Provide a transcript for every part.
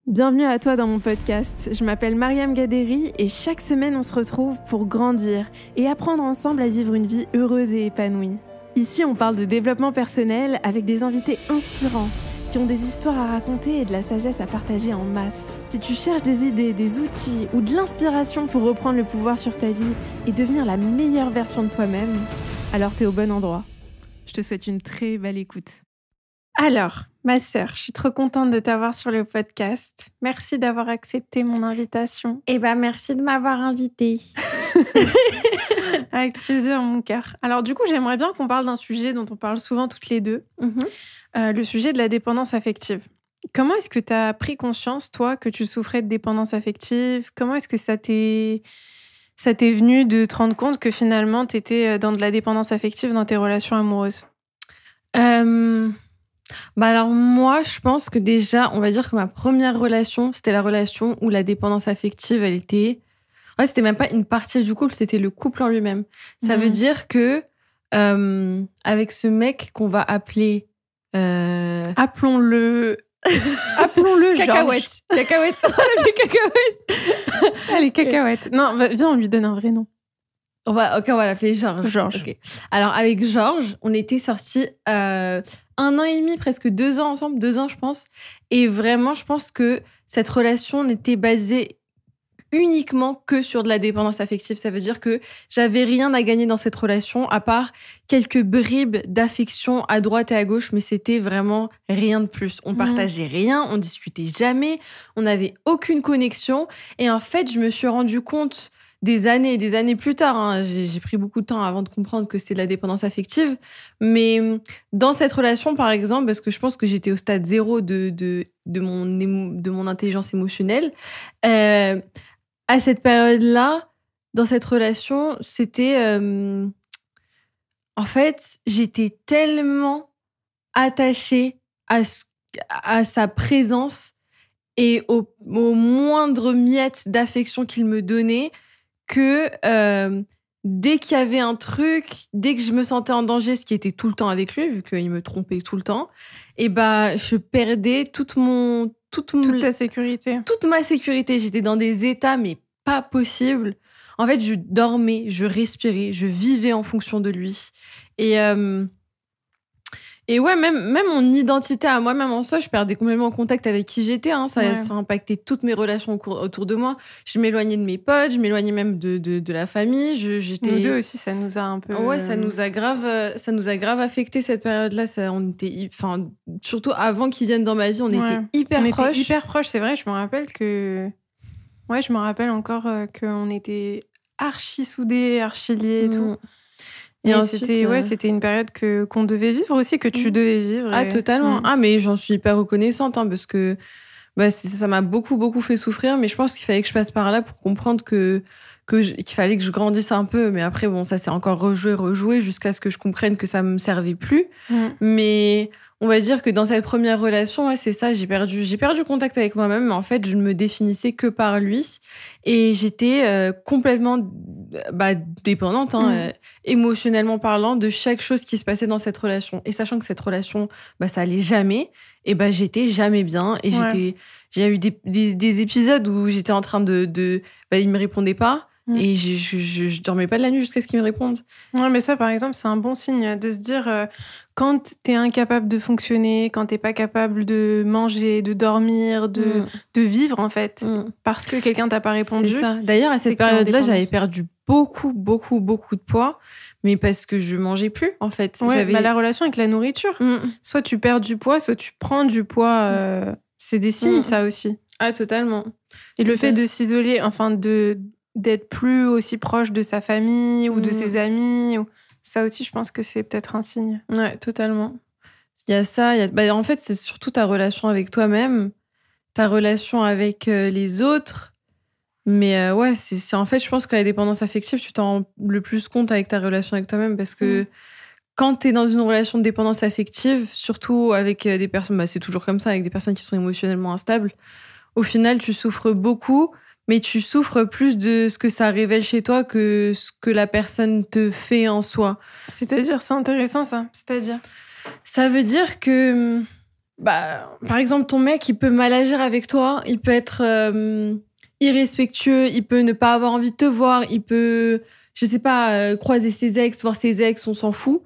Bienvenue à toi dans mon podcast. Je m'appelle Mariam Gaderi et chaque semaine on se retrouve pour grandir et apprendre ensemble à vivre une vie heureuse et épanouie. Ici on parle de développement personnel avec des invités inspirants qui ont des histoires à raconter et de la sagesse à partager en masse. Si tu cherches des idées, des outils ou de l'inspiration pour reprendre le pouvoir sur ta vie et devenir la meilleure version de toi-même, alors t'es au bon endroit. Je te souhaite une très belle écoute. Alors, ma sœur, je suis trop contente de t'avoir sur le podcast. Merci d'avoir accepté mon invitation. Merci de m'avoir invitée. Avec plaisir, mon cœur. Alors du coup, j'aimerais bien qu'on parle d'un sujet dont on parle souvent toutes les deux, le sujet de la dépendance affective. Comment est-ce que tu as pris conscience, toi, que tu souffrais de dépendance affective ? Comment est-ce que ça t'est venu de te rendre compte que finalement, tu étais dans de la dépendance affective dans tes relations amoureuses ? Alors moi, je pense que déjà, on va dire que ma première relation, c'était la relation où la dépendance affective, elle était... Ouais, c'était même pas une partie du couple, c'était le couple en lui-même. Ça veut dire que avec ce mec qu'on va appeler... Appelons-le Cacahuète. Cacahuète. On l'appelle Cacahuète. Allez, Cacahuète. Non, viens, on lui donne un vrai nom. On va l'appeler Georges. Georges. Okay. Alors, avec Georges, on était sortis 1 an et demi, presque 2 ans ensemble, 2 ans, je pense. Et vraiment, je pense que cette relation n'était basée uniquement que sur de la dépendance affective. Ça veut dire que j'avais rien à gagner dans cette relation, à part quelques bribes d'affection à droite et à gauche, mais c'était vraiment rien de plus. On partageait rien, on discutait jamais, on n'avait aucune connexion. Et en fait, je me suis rendu compte des années plus tard, j'ai pris beaucoup de temps avant de comprendre que c'était de la dépendance affective, mais dans cette relation, par exemple, parce que je pense que j'étais au stade 0 de mon intelligence émotionnelle, à cette période-là, dans cette relation, c'était... en fait, j'étais tellement attachée à sa présence et au moindre miette d'affection qu'il me donnait que dès qu'il y avait un truc, dès que je me sentais en danger, ce qui était tout le temps avec lui, vu qu'il me trompait tout le temps, et je perdais toute ta sécurité. Toute ma sécurité. J'étais dans des états, mais pas possible. En fait, je dormais, je respirais, je vivais en fonction de lui. Et ouais, même mon identité à moi-même en soi, je perdais complètement contact avec qui j'étais. Ça impactait toutes mes relations autour de moi. Je m'éloignais de mes potes, je m'éloignais même de la famille. Nous deux aussi, ça nous a un peu... Ouais, ça nous a grave affecté cette période-là. Surtout avant qu'ils viennent dans ma vie, on était hyper proches. Était hyper proches, c'est vrai. Je me rappelle que... Ouais, je me rappelle encore qu'on était archi soudés, archi liés et tout. Et ensuite, c'était une période qu'on devait vivre aussi, que tu devais vivre. Ah, totalement. Mais j'en suis hyper reconnaissante, parce que ça m'a beaucoup, beaucoup fait souffrir. Mais je pense qu'il fallait que je passe par là pour comprendre qu'il fallait que je grandisse un peu. Mais après, ça s'est encore rejoué jusqu'à ce que je comprenne que ça me servait plus. Mais on va dire que dans cette première relation, c'est ça, j'ai perdu contact avec moi-même. Mais en fait, je ne me définissais que par lui. Et j'étais complètement dépendante, émotionnellement parlant, de chaque chose qui se passait dans cette relation. Et sachant que cette relation, ça allait jamais, et j'étais jamais bien. Et j'ai eu des épisodes où j'étais en train de il me répondait pas. Et je dormais pas de la nuit jusqu'à ce qu'ils me répondent. Ouais, mais ça, par exemple, c'est un bon signe de se dire quand t'es incapable de fonctionner, quand t'es pas capable de manger, de dormir, de vivre, en fait, parce que quelqu'un t'a pas répondu. C'est ça. D'ailleurs, à cette période-là, j'avais perdu beaucoup, beaucoup, beaucoup de poids, mais parce que je mangeais plus, en fait. Ouais, la relation avec la nourriture. Soit tu perds du poids, soit tu prends du poids. C'est des signes, ça aussi. Ah, totalement. Et le fait de s'isoler, d'être plus aussi proche de sa famille ou de ses amis, ça aussi, je pense que c'est peut-être un signe. Ouais, totalement. Il y a ça, en fait, c'est surtout ta relation avec toi-même, ta relation avec les autres. Mais c'est en fait, je pense que la dépendance affective, tu t'en rends le plus compte avec ta relation avec toi-même, parce que quand t'es dans une relation de dépendance affective, surtout avec des personnes, c'est toujours comme ça, avec des personnes qui sont émotionnellement instables, au final, tu souffres beaucoup, mais tu souffres plus de ce que ça révèle chez toi que ce que la personne te fait en soi. C'est-à-dire, c'est intéressant ça. C'est-à-dire, ça veut dire que par exemple, ton mec, il peut mal agir avec toi, il peut être irrespectueux, il peut ne pas avoir envie de te voir, il peut, je sais pas, croiser ses ex, voir ses ex, on s'en fout.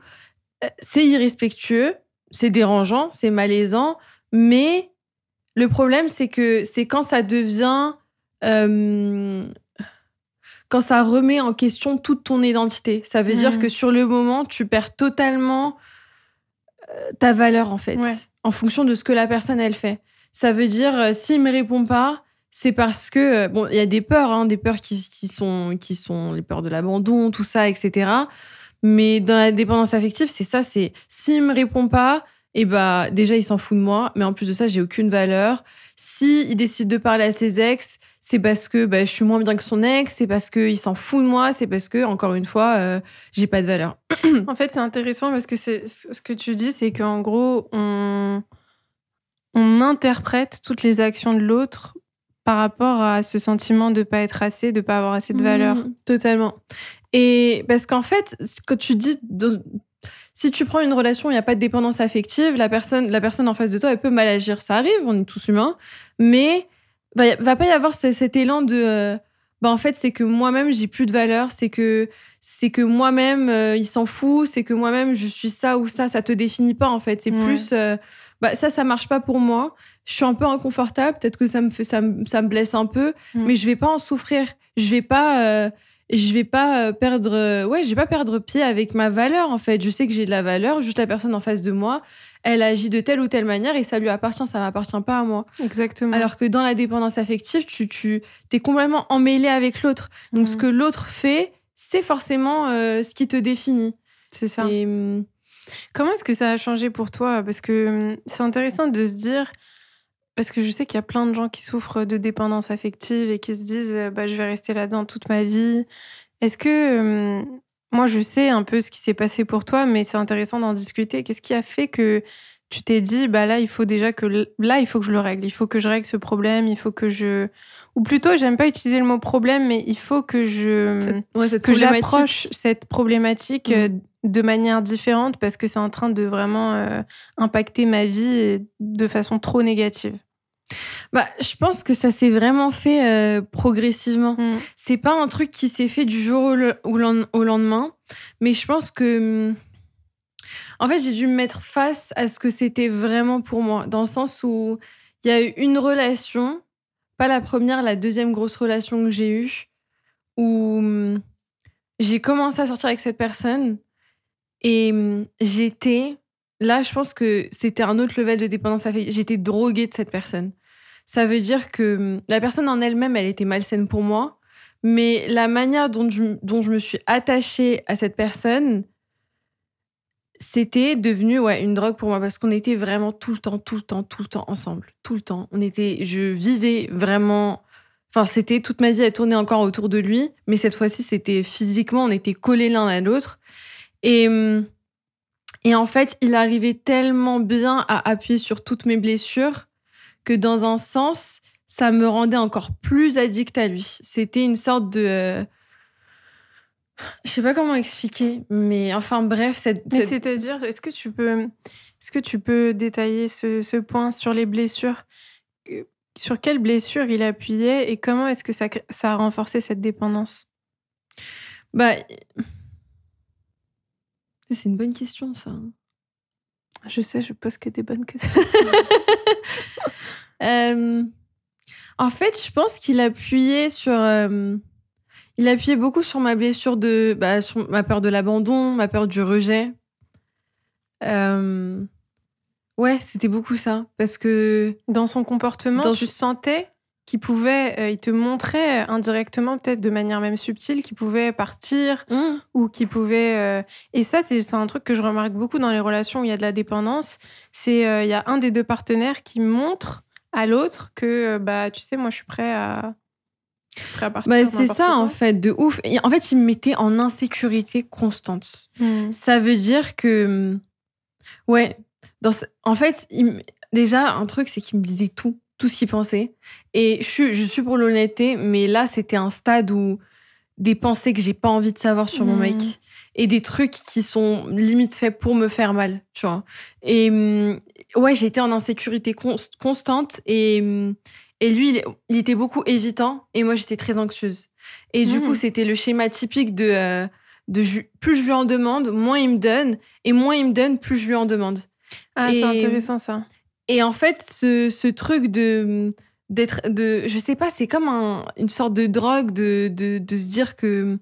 C'est irrespectueux, c'est dérangeant, c'est malaisant, mais le problème, c'est que c'est quand ça devient... quand ça remet en question toute ton identité. Ça veut dire que sur le moment, tu perds totalement ta valeur, en fait, en fonction de ce que la personne, elle fait. Ça veut dire, s'il me répond pas, c'est parce que... bon, il y a des peurs qui sont les peurs de l'abandon, tout ça, etc. Mais dans la dépendance affective, c'est ça, c'est s'il me répond pas, et déjà, il s'en fout de moi, mais en plus de ça, j'ai aucune valeur. S'il décide de parler à ses ex, c'est parce que je suis moins bien que son ex, c'est parce qu'il s'en fout de moi, c'est parce que, encore une fois, j'ai pas de valeur. En fait, c'est intéressant parce que ce que tu dis, c'est qu'en gros, on interprète toutes les actions de l'autre par rapport à ce sentiment de pas être assez, de pas avoir assez de valeur. Totalement. Et parce qu'en fait, quand tu dis... Si tu prends une relation où il n'y a pas de dépendance affective, la personne en face de toi, elle peut mal agir. Ça arrive, on est tous humains. Mais va pas y avoir cet élan de... en fait, c'est que moi-même, j'ai plus de valeur. C'est que moi-même, il s'en fout. C'est que moi-même, je suis ça ou ça. Ça te définit pas, en fait. C'est plus... ça marche pas pour moi. Je suis un peu inconfortable. Peut-être que ça me blesse un peu. Mais je vais pas en souffrir. Je vais pas perdre pied avec ma valeur, en fait. Je sais que j'ai de la valeur, juste la personne en face de moi, elle agit de telle ou telle manière et ça lui appartient, ça m'appartient pas à moi. Exactement. Alors que dans la dépendance affective, tu t'es complètement emmêlé avec l'autre. Donc, ce que l'autre fait, c'est forcément ce qui te définit. C'est ça. Et comment est-ce que ça a changé pour toi ? Parce que c'est intéressant de se dire... Parce que je sais qu'il y a plein de gens qui souffrent de dépendance affective et qui se disent je vais rester là-dedans toute ma vie. Est-ce que... moi, je sais un peu ce qui s'est passé pour toi, mais c'est intéressant d'en discuter. Qu'est-ce qui a fait que tu t'es dit, là, il faut déjà que... Là, il faut que je le règle. Il faut que je règle ce problème. Il faut que je... Ou plutôt, j'aime pas utiliser le mot problème, mais il faut que j'approche cette problématique de manière différente parce que c'est en train de vraiment impacter ma vie de façon trop négative. Je pense que ça s'est vraiment fait progressivement. C'est pas un truc qui s'est fait du jour au lendemain, mais je pense que... En fait, j'ai dû me mettre face à ce que c'était vraiment pour moi, dans le sens où il y a eu une relation, pas la première, la deuxième grosse relation que j'ai eue, où j'ai commencé à sortir avec cette personne et j'étais... Là, je pense que c'était un autre level de dépendance affective. J'étais droguée de cette personne. Ça veut dire que la personne en elle-même, elle était malsaine pour moi, mais la manière dont je me suis attachée à cette personne, c'était devenu une drogue pour moi parce qu'on était vraiment tout le temps ensemble. Tout le temps. Je vivais vraiment... Enfin, c'était toute ma vie, elle tournait encore autour de lui, mais cette fois-ci, c'était physiquement, on était collés l'un à l'autre. Et en fait, il arrivait tellement bien à appuyer sur toutes mes blessures que dans un sens, ça me rendait encore plus addict à lui. C'était une sorte de... Je sais pas comment expliquer, mais enfin bref... C'est-à-dire, est-ce que tu peux détailler ce point sur les blessures ? Sur quelles blessures il appuyait et comment est-ce que ça a renforcé cette dépendance ? C'est une bonne question, ça. Je sais, je pose que des bonnes questions. En fait, je pense qu'il appuyait sur... il appuyait beaucoup sur ma blessure sur ma peur de l'abandon, ma peur du rejet. C'était beaucoup ça. Parce que... Dans son comportement, tu sentais qu'il pouvait... il te montrait indirectement, peut-être de manière même subtile, qu'il pouvait partir ou qu'il pouvait... Et ça, c'est un truc que je remarque beaucoup dans les relations où il y a de la dépendance. C'est il y a un des deux partenaires qui montre à l'autre que, tu sais, moi, je suis prêt à partir. C'est ça, en fait, de ouf. Et en fait, il me mettait en insécurité constante. Ça veut dire que... en fait, déjà, un truc, c'est qu'il me disait tout ce qu'il pensait. Et je suis pour l'honnêteté, mais là, c'était un stade où des pensées que j'ai pas envie de savoir sur mon mec et des trucs qui sont limite faits pour me faire mal, tu vois. Et ouais, j'ai été en insécurité constante et lui, il était beaucoup hésitant et moi, j'étais très anxieuse. Et du coup, c'était le schéma typique de plus je lui en demande, moins il me donne et moins il me donne, plus je lui en demande. Ah, c'est intéressant ça. Et en fait, ce truc je sais pas, c'est comme une sorte de drogue de se dire que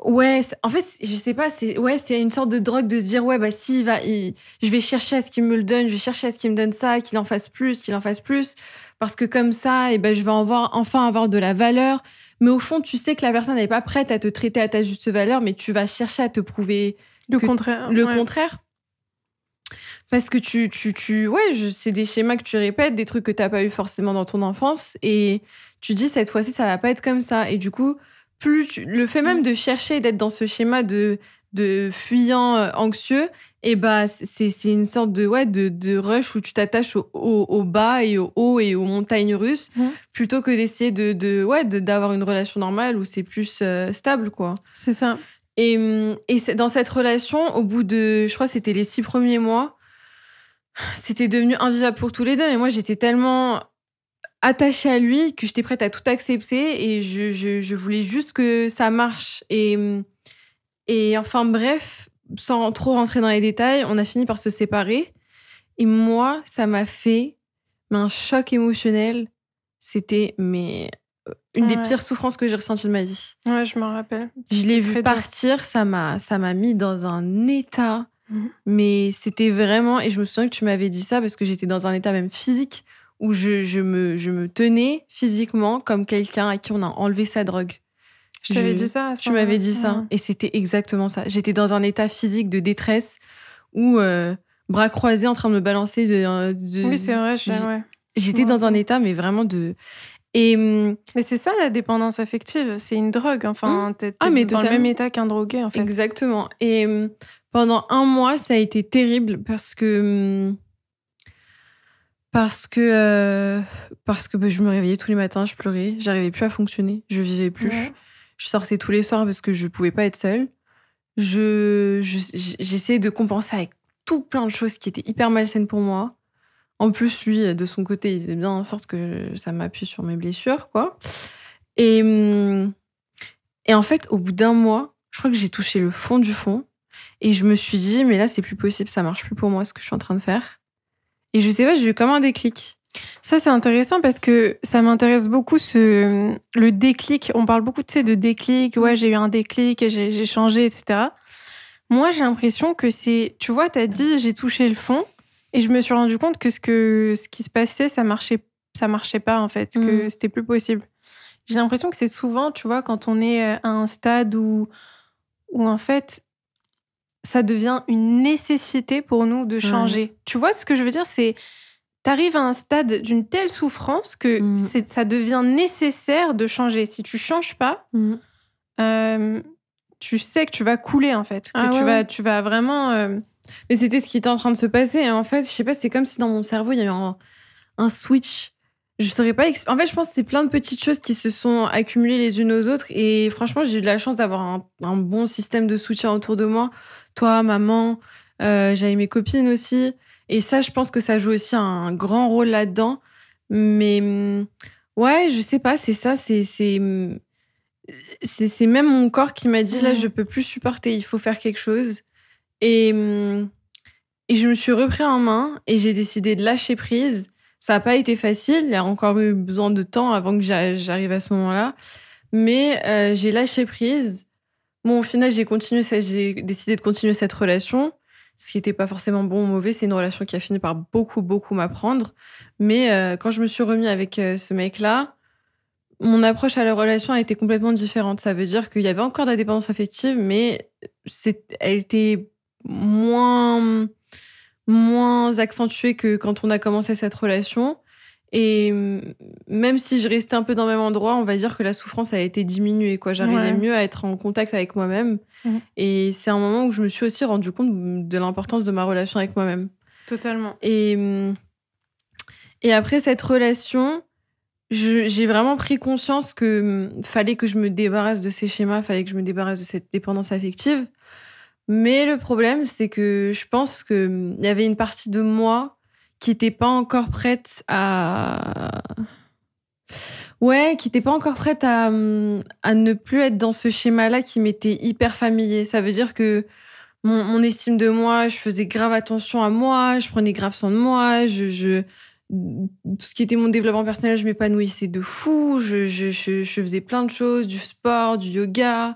ouais, en fait, je sais pas, c'est une sorte de drogue de se dire ouais, bah si je vais chercher à ce qu'il me le donne, je vais chercher à ce qu'il me donne ça, qu'il en fasse plus, parce que comme ça, et ben je vais enfin avoir de la valeur. Mais au fond, tu sais que la personne n'est pas prête à te traiter à ta juste valeur, mais tu vas chercher à te prouver le contraire. Contraire. Parce que c'est des schémas que tu répètes, des trucs que t'as pas eu forcément dans ton enfance, et tu dis cette fois-ci ça va pas être comme ça. Et du coup, le fait même de chercher d'être dans ce schéma de fuyant anxieux, et bah c'est une sorte de rush où tu t'attaches au bas et au haut et aux montagnes russes, plutôt que d'essayer d'avoir une relation normale où c'est plus stable, quoi. C'est ça. Et dans cette relation, au bout de, je crois que c'était les 6 premiers mois, c'était devenu invivable pour tous les deux. Mais moi, j'étais tellement attachée à lui que j'étais prête à tout accepter et je voulais juste que ça marche. Et enfin, bref, sans trop rentrer dans les détails, on a fini par se séparer. Et moi, ça m'a fait un choc émotionnel. C'était une des pires souffrances que j'ai ressenties de ma vie. Ouais, je m'en rappelle. Je l'ai vu partir, ça m'a mis dans un état. Mais c'était vraiment... Et je me souviens que tu m'avais dit ça parce que j'étais dans un état même physique où je me tenais physiquement comme quelqu'un à qui on a enlevé sa drogue. Je t'avais dit ça. Tu m'avais dit ça. Et c'était exactement ça. J'étais dans un état physique de détresse où, bras croisés, en train de me balancer Oui, c'est vrai. J'étais dans un état, mais vraiment de... Mais c'est ça la dépendance affective, c'est une drogue. Enfin, t'es dans le même état qu'un drogué, en fait. Exactement. Et pendant 1 mois, ça a été terrible parce que je me réveillais tous les matins, je pleurais, j'arrivais plus à fonctionner, je vivais plus. Ouais. Je sortais tous les soirs parce que je pouvais pas être seule. J'essayais de compenser avec tout plein de choses qui étaient hyper malsaines pour moi. En plus, lui, de son côté, il faisait bien en sorte que ça m'appuie sur mes blessures, quoi. Et en fait, au bout d'1 mois, je crois que j'ai touché le fond du fond. Et je me suis dit, mais là, c'est plus possible, ça marche plus pour moi, ce que je suis en train de faire. Et je sais pas, j'ai eu comme un déclic. Ça, c'est intéressant parce que ça m'intéresse beaucoup, le déclic. On parle beaucoup, de déclic. Ouais, j'ai eu un déclic et j'ai changé, etc. Moi, j'ai l'impression que c'est... Tu vois, t'as dit, j'ai touché le fond. Et je me suis rendu compte que ce qui se passait, ça marchait pas, en fait, que c'était plus possible. J'ai l'impression que c'est souvent, tu vois, quand on est à un stade où en fait, ça devient une nécessité pour nous de changer. Ouais. Tu vois, ce que je veux dire, c'est t'arrives à un stade d'une telle souffrance que ça devient nécessaire de changer. Si tu changes pas, tu sais que tu vas couler, en fait. Que tu vas vraiment... Mais c'était ce qui était en train de se passer. Et en fait, je sais pas, c'est comme si dans mon cerveau, il y avait un switch. Je saurais pas... En fait, je pense que c'est plein de petites choses qui se sont accumulées les unes aux autres. Et franchement, j'ai eu de la chance d'avoir un bon système de soutien autour de moi. Toi, maman, j'avais mes copines aussi. Et ça, je pense que ça joue aussi un grand rôle là-dedans. Mais ouais, je sais pas, c'est ça. C'est même mon corps qui m'a dit, là, je peux plus supporter, il faut faire quelque chose. Et je me suis repris en main et j'ai décidé de lâcher prise. Ça n'a pas été facile. Il y a encore eu besoin de temps avant que j'arrive à ce moment-là. Mais j'ai lâché prise. Bon, au final, j'ai décidé de continuer cette relation. Ce qui n'était pas forcément bon ou mauvais. C'est une relation qui a fini par beaucoup, beaucoup m'apprendre. Mais quand je me suis remis avec ce mec-là, mon approche à la relation a été complètement différente. Ça veut dire qu'il y avait encore de la dépendance affective, mais elle était moins accentuée que quand on a commencé cette relation. Et même si je restais un peu dans le même endroit, on va dire que la souffrance a été diminuée, quoi. J'arrivais mieux à être en contact avec moi-même. Et c'est un moment où je me suis aussi rendu compte de l'importance de ma relation avec moi-même. Totalement. Et après cette relation, j'ai vraiment pris conscience que fallait que je me débarrasse de ces schémas, fallait que je me débarrasse de cette dépendance affective. Mais le problème, c'est que je pense qu'il y avait une partie de moi qui n'était pas encore prête à... Ouais, qui n'était pas encore prête à ne plus être dans ce schéma-là qui m'était hyper familier. Ça veut dire que mon estime de moi, je faisais grave attention à moi, je prenais grave soin de moi, tout ce qui était mon développement personnel, je m'épanouissais de fou, je faisais plein de choses, du sport, du yoga,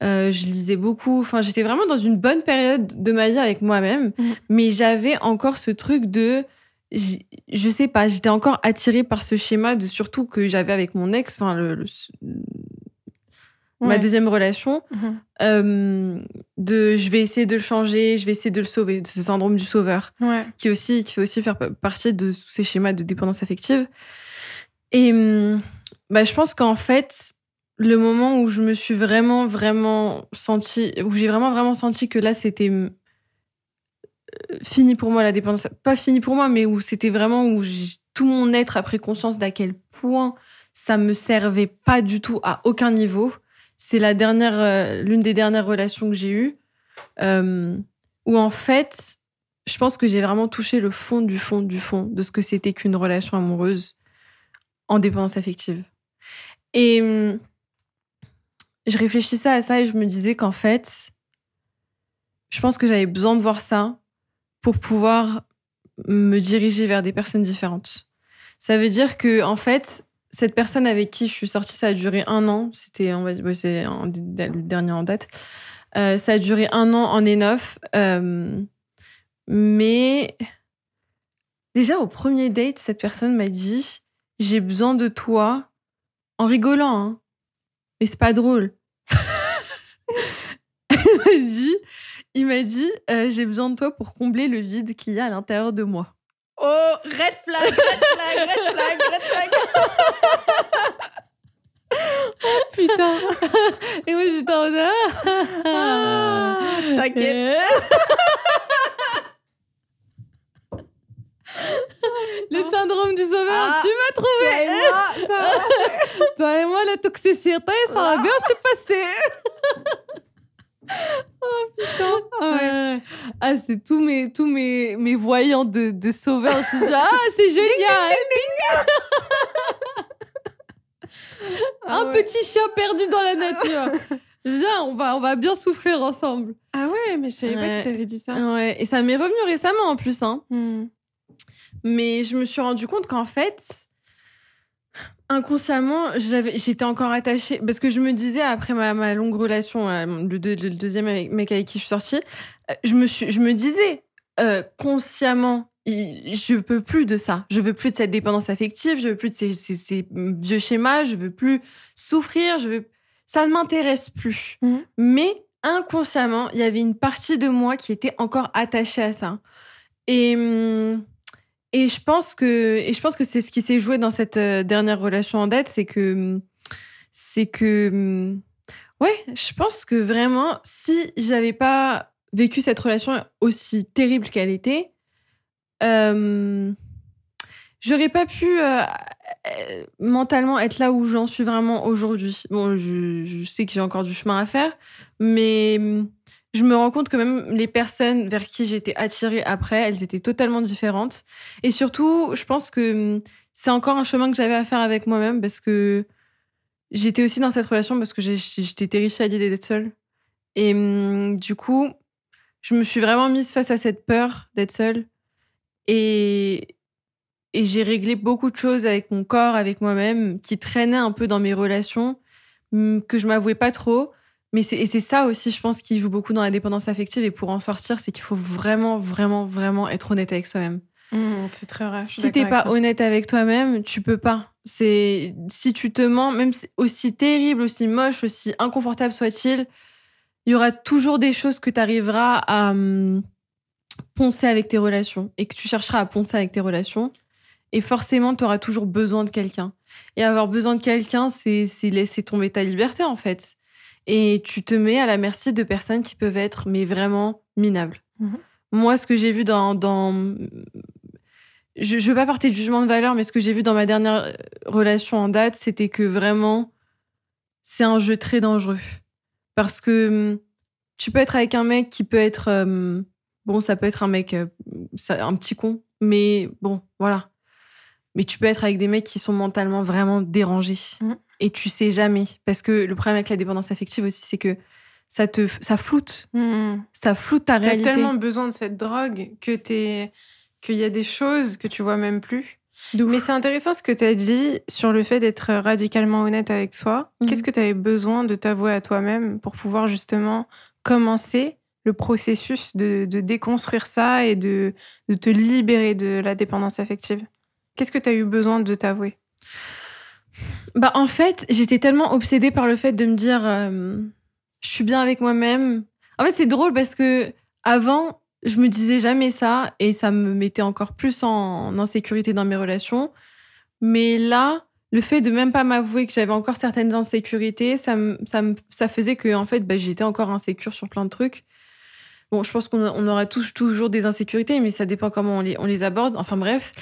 je lisais beaucoup. Enfin, j'étais vraiment dans une bonne période de ma vie avec moi-même, mais j'avais encore ce truc de... Je sais pas, j'étais encore attirée par ce schéma de surtout que j'avais avec mon ex, enfin ma deuxième relation, de je vais essayer de le changer, je vais essayer de le sauver, de ce syndrome du sauveur, qui fait aussi faire partie de ces schémas de dépendance affective. Et je pense qu'en fait, le moment où je me suis vraiment, vraiment sentie, où j'ai vraiment, vraiment senti que là, c'était fini pour moi, la dépendance, pas fini pour moi, mais où c'était vraiment où tout mon être a pris conscience d'à quel point ça me servait pas du tout à aucun niveau. C'est l'une des dernières relations que j'ai eues, où en fait, je pense que j'ai vraiment touché le fond du fond du fond de ce que c'était qu'une relation amoureuse en dépendance affective. Et je réfléchissais à ça et je me disais qu'en fait, je pense que j'avais besoin de voir ça pour pouvoir me diriger vers des personnes différentes. Ça veut dire que, en fait, cette personne avec qui je suis sortie, ça a duré 1 an. C'est le dernier en date. Ça a duré 1 an en N9. Mais déjà, au premier date, cette personne m'a dit « J'ai besoin de toi », en rigolant, hein. Mais c'est pas drôle. Il m'a dit j'ai besoin de toi pour combler le vide qu'il y a à l'intérieur de moi. Oh, red flag, red flag, red flag, red flag. Oh putain. Et moi j'étais en mode t'inquiète. Le syndrome du sauveur, tu m'as trouvé. Toi et moi, la toxicité, ça va bien se passer. Oh putain. Ah, c'est tous mes voyants de sauveurs. Je suis déjà, c'est génial. Petit chien perdu dans la nature. Viens, on va bien souffrir ensemble. Ah ouais, mais je savais pas qu'il t'avait dit ça. Ouais, et ça m'est revenu récemment en plus, hein. Mais je me suis rendu compte qu'en fait, inconsciemment, j'étais encore attachée. Parce que je me disais, après ma longue relation, le deuxième mec avec qui je suis sortie, je me disais consciemment, je veux plus de ça. Je veux plus de cette dépendance affective, je veux plus de ces vieux schémas, je veux plus souffrir, ça ne m'intéresse plus. Mais inconsciemment, il y avait une partie de moi qui était encore attachée à ça. Et je pense que c'est ce qui s'est joué dans cette dernière relation en date, c'est que ouais, je pense que vraiment, si j'avais pas vécu cette relation aussi terrible qu'elle était, j'aurais pas pu mentalement être là où j'en suis vraiment aujourd'hui. Bon, je sais que j'ai encore du chemin à faire, mais je me rends compte que même les personnes vers qui j'étais attirée après, elles étaient totalement différentes. Et surtout, je pense que c'est encore un chemin que j'avais à faire avec moi-même parce que j'étais aussi dans cette relation parce que j'étais terrifiée à l'idée d'être seule. Et du coup, je me suis vraiment mise face à cette peur d'être seule. Et j'ai réglé beaucoup de choses avec mon corps, avec moi-même, qui traînaient un peu dans mes relations, que je m'avouais pas trop. Mais c'est ça aussi, je pense, qui joue beaucoup dans la dépendance affective. Et pour en sortir, c'est qu'il faut vraiment, vraiment, vraiment être honnête avec soi-même. C'est très vrai. Si t'es pas honnête avec toi-même, tu peux pas. Si tu te mens, même aussi terrible, aussi moche, aussi inconfortable soit-il, il y aura toujours des choses que tu arriveras à poncer avec tes relations et que tu chercheras à poncer avec tes relations. Et forcément, tu auras toujours besoin de quelqu'un. Et avoir besoin de quelqu'un, c'est laisser tomber ta liberté, en fait. Et tu te mets à la merci de personnes qui peuvent être mais vraiment minables. Moi, ce que j'ai vu je veux pas partir de jugement de valeur, mais ce que j'ai vu dans ma dernière relation en date, c'était que vraiment, c'est un jeu très dangereux. Parce que tu peux être avec un mec qui peut être... bon, ça peut être un mec, un petit con, mais bon, voilà. Mais tu peux être avec des mecs qui sont mentalement vraiment dérangés. Et tu sais jamais. Parce que le problème avec la dépendance affective aussi, c'est que ça floute. Ça floute ta réalité. T'as tellement besoin de cette drogue qu'il y a des choses que tu vois même plus. Mais c'est intéressant ce que tu as dit sur le fait d'être radicalement honnête avec soi. Qu'est-ce que tu avais besoin de t'avouer à toi-même pour pouvoir justement commencer le processus de déconstruire ça et de te libérer de la dépendance affective? Qu'est-ce que tu as eu besoin de t'avouer? En fait, j'étais tellement obsédée par le fait de me dire je suis bien avec moi-même. En fait, c'est drôle parce que avant, je me disais jamais ça et ça me mettait encore plus en insécurité dans mes relations. Mais là, le fait de même pas m'avouer que j'avais encore certaines insécurités, ça faisait que en fait, j'étais encore insécure sur plein de trucs. Bon, je pense qu'on aura toujours des insécurités, mais ça dépend comment on les aborde. Enfin bref,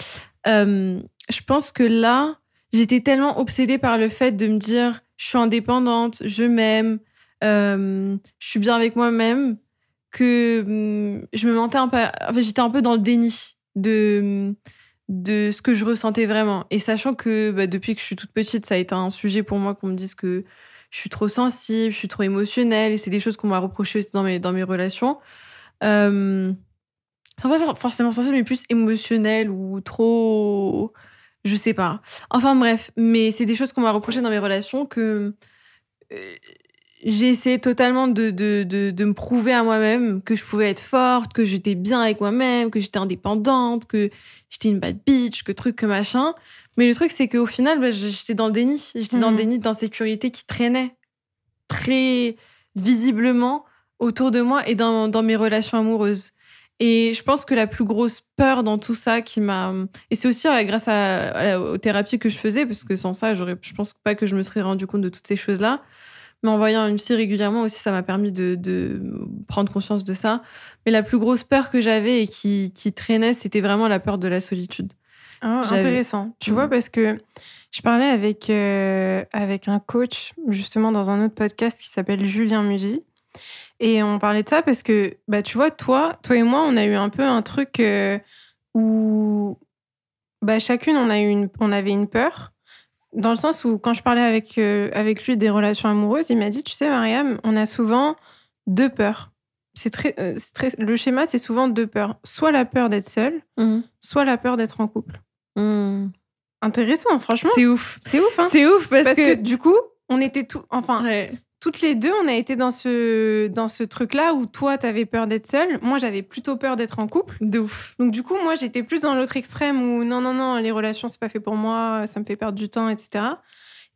je pense que là, j'étais tellement obsédée par le fait de me dire je suis indépendante, je m'aime, je suis bien avec moi-même, que je me mentais un peu. Enfin, j'étais un peu dans le déni de ce que je ressentais vraiment. Et sachant que depuis que je suis toute petite, ça a été un sujet pour moi qu'on me dise que je suis trop sensible, je suis trop émotionnelle, et c'est des choses qu'on m'a reproché aussi dans mes relations. Pas forcément sensible, mais plus émotionnelle ou trop... Je sais pas. Enfin bref, mais c'est des choses qu'on m'a reproché dans mes relations que j'ai essayé totalement de me prouver à moi-même que je pouvais être forte, que j'étais bien avec moi-même, que j'étais indépendante, que j'étais une bad bitch, que truc, que machin. Mais le truc, c'est qu'au final, j'étais dans le déni. J'étais dans le déni d'insécurité qui traînait très visiblement autour de moi et dans mes relations amoureuses. Et je pense que la plus grosse peur dans tout ça qui m'a... Et c'est aussi grâce aux thérapies que je faisais, parce que sans ça, je pense pas que je me serais rendu compte de toutes ces choses-là. Mais en voyant une psy régulièrement aussi, ça m'a permis de prendre conscience de ça. Mais la plus grosse peur que j'avais et qui traînait, c'était vraiment la peur de la solitude. Intéressant. Tu vois, parce que je parlais avec un coach, justement, dans un autre podcast qui s'appelle Julien Musi. Et on parlait de ça parce que, tu vois, toi et moi, on a eu un peu un truc où chacune, on avait une peur. Dans le sens où, quand je parlais avec lui des relations amoureuses, il m'a dit, tu sais, Mariam, on a souvent deux peurs. Le schéma, c'est souvent deux peurs. Soit la peur d'être seule, soit la peur d'être en couple. Intéressant, franchement. C'est ouf. C'est ouf, hein. C'est ouf parce que du coup, on était toutes les deux, on a été dans ce truc-là où toi, t'avais peur d'être seule. Moi, j'avais plutôt peur d'être en couple. De ouf. Donc, du coup, moi, j'étais plus dans l'autre extrême où non, les relations, c'est pas fait pour moi, ça me fait perdre du temps, etc.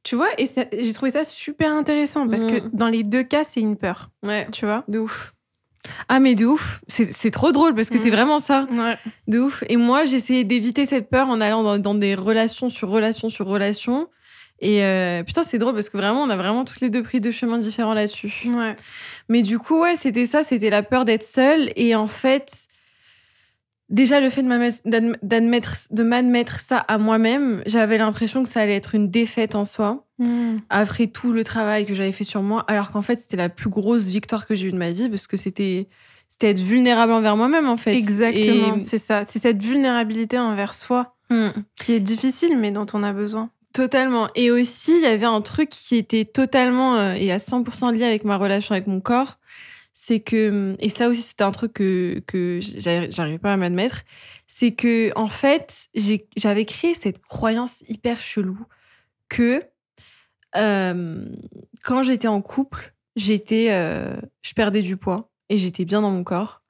Tu vois, et j'ai trouvé ça super intéressant parce que dans les deux cas, c'est une peur. Ouais. Tu vois ? De ouf. Ah, mais de ouf. C'est trop drôle parce que c'est vraiment ça. Ouais. De ouf. Et moi, j'essayais d'éviter cette peur en allant dans des relations sur relations sur relations. Et putain, c'est drôle parce que vraiment, on a vraiment toutes les deux pris deux chemins différents là-dessus. Ouais. Mais du coup, ouais, c'était ça, c'était la peur d'être seule. Et en fait, déjà, le fait de m'admettre ça à moi-même, j'avais l'impression que ça allait être une défaite en soi, après tout le travail que j'avais fait sur moi, alors qu'en fait, c'était la plus grosse victoire que j'ai eue de ma vie, parce que c'était être vulnérable envers moi-même, en fait. Exactement, c'est ça. C'est cette vulnérabilité envers soi qui est difficile, mais dont on a besoin. Totalement. Et aussi, il y avait un truc qui était totalement et à 100% lié avec ma relation avec mon corps. C'est que, et ça aussi, c'était un truc que j'arrivais pas à m'admettre, c'est que, en fait, j'avais créé cette croyance hyper chelou que quand j'étais en couple, je perdais du poids et j'étais bien dans mon corps.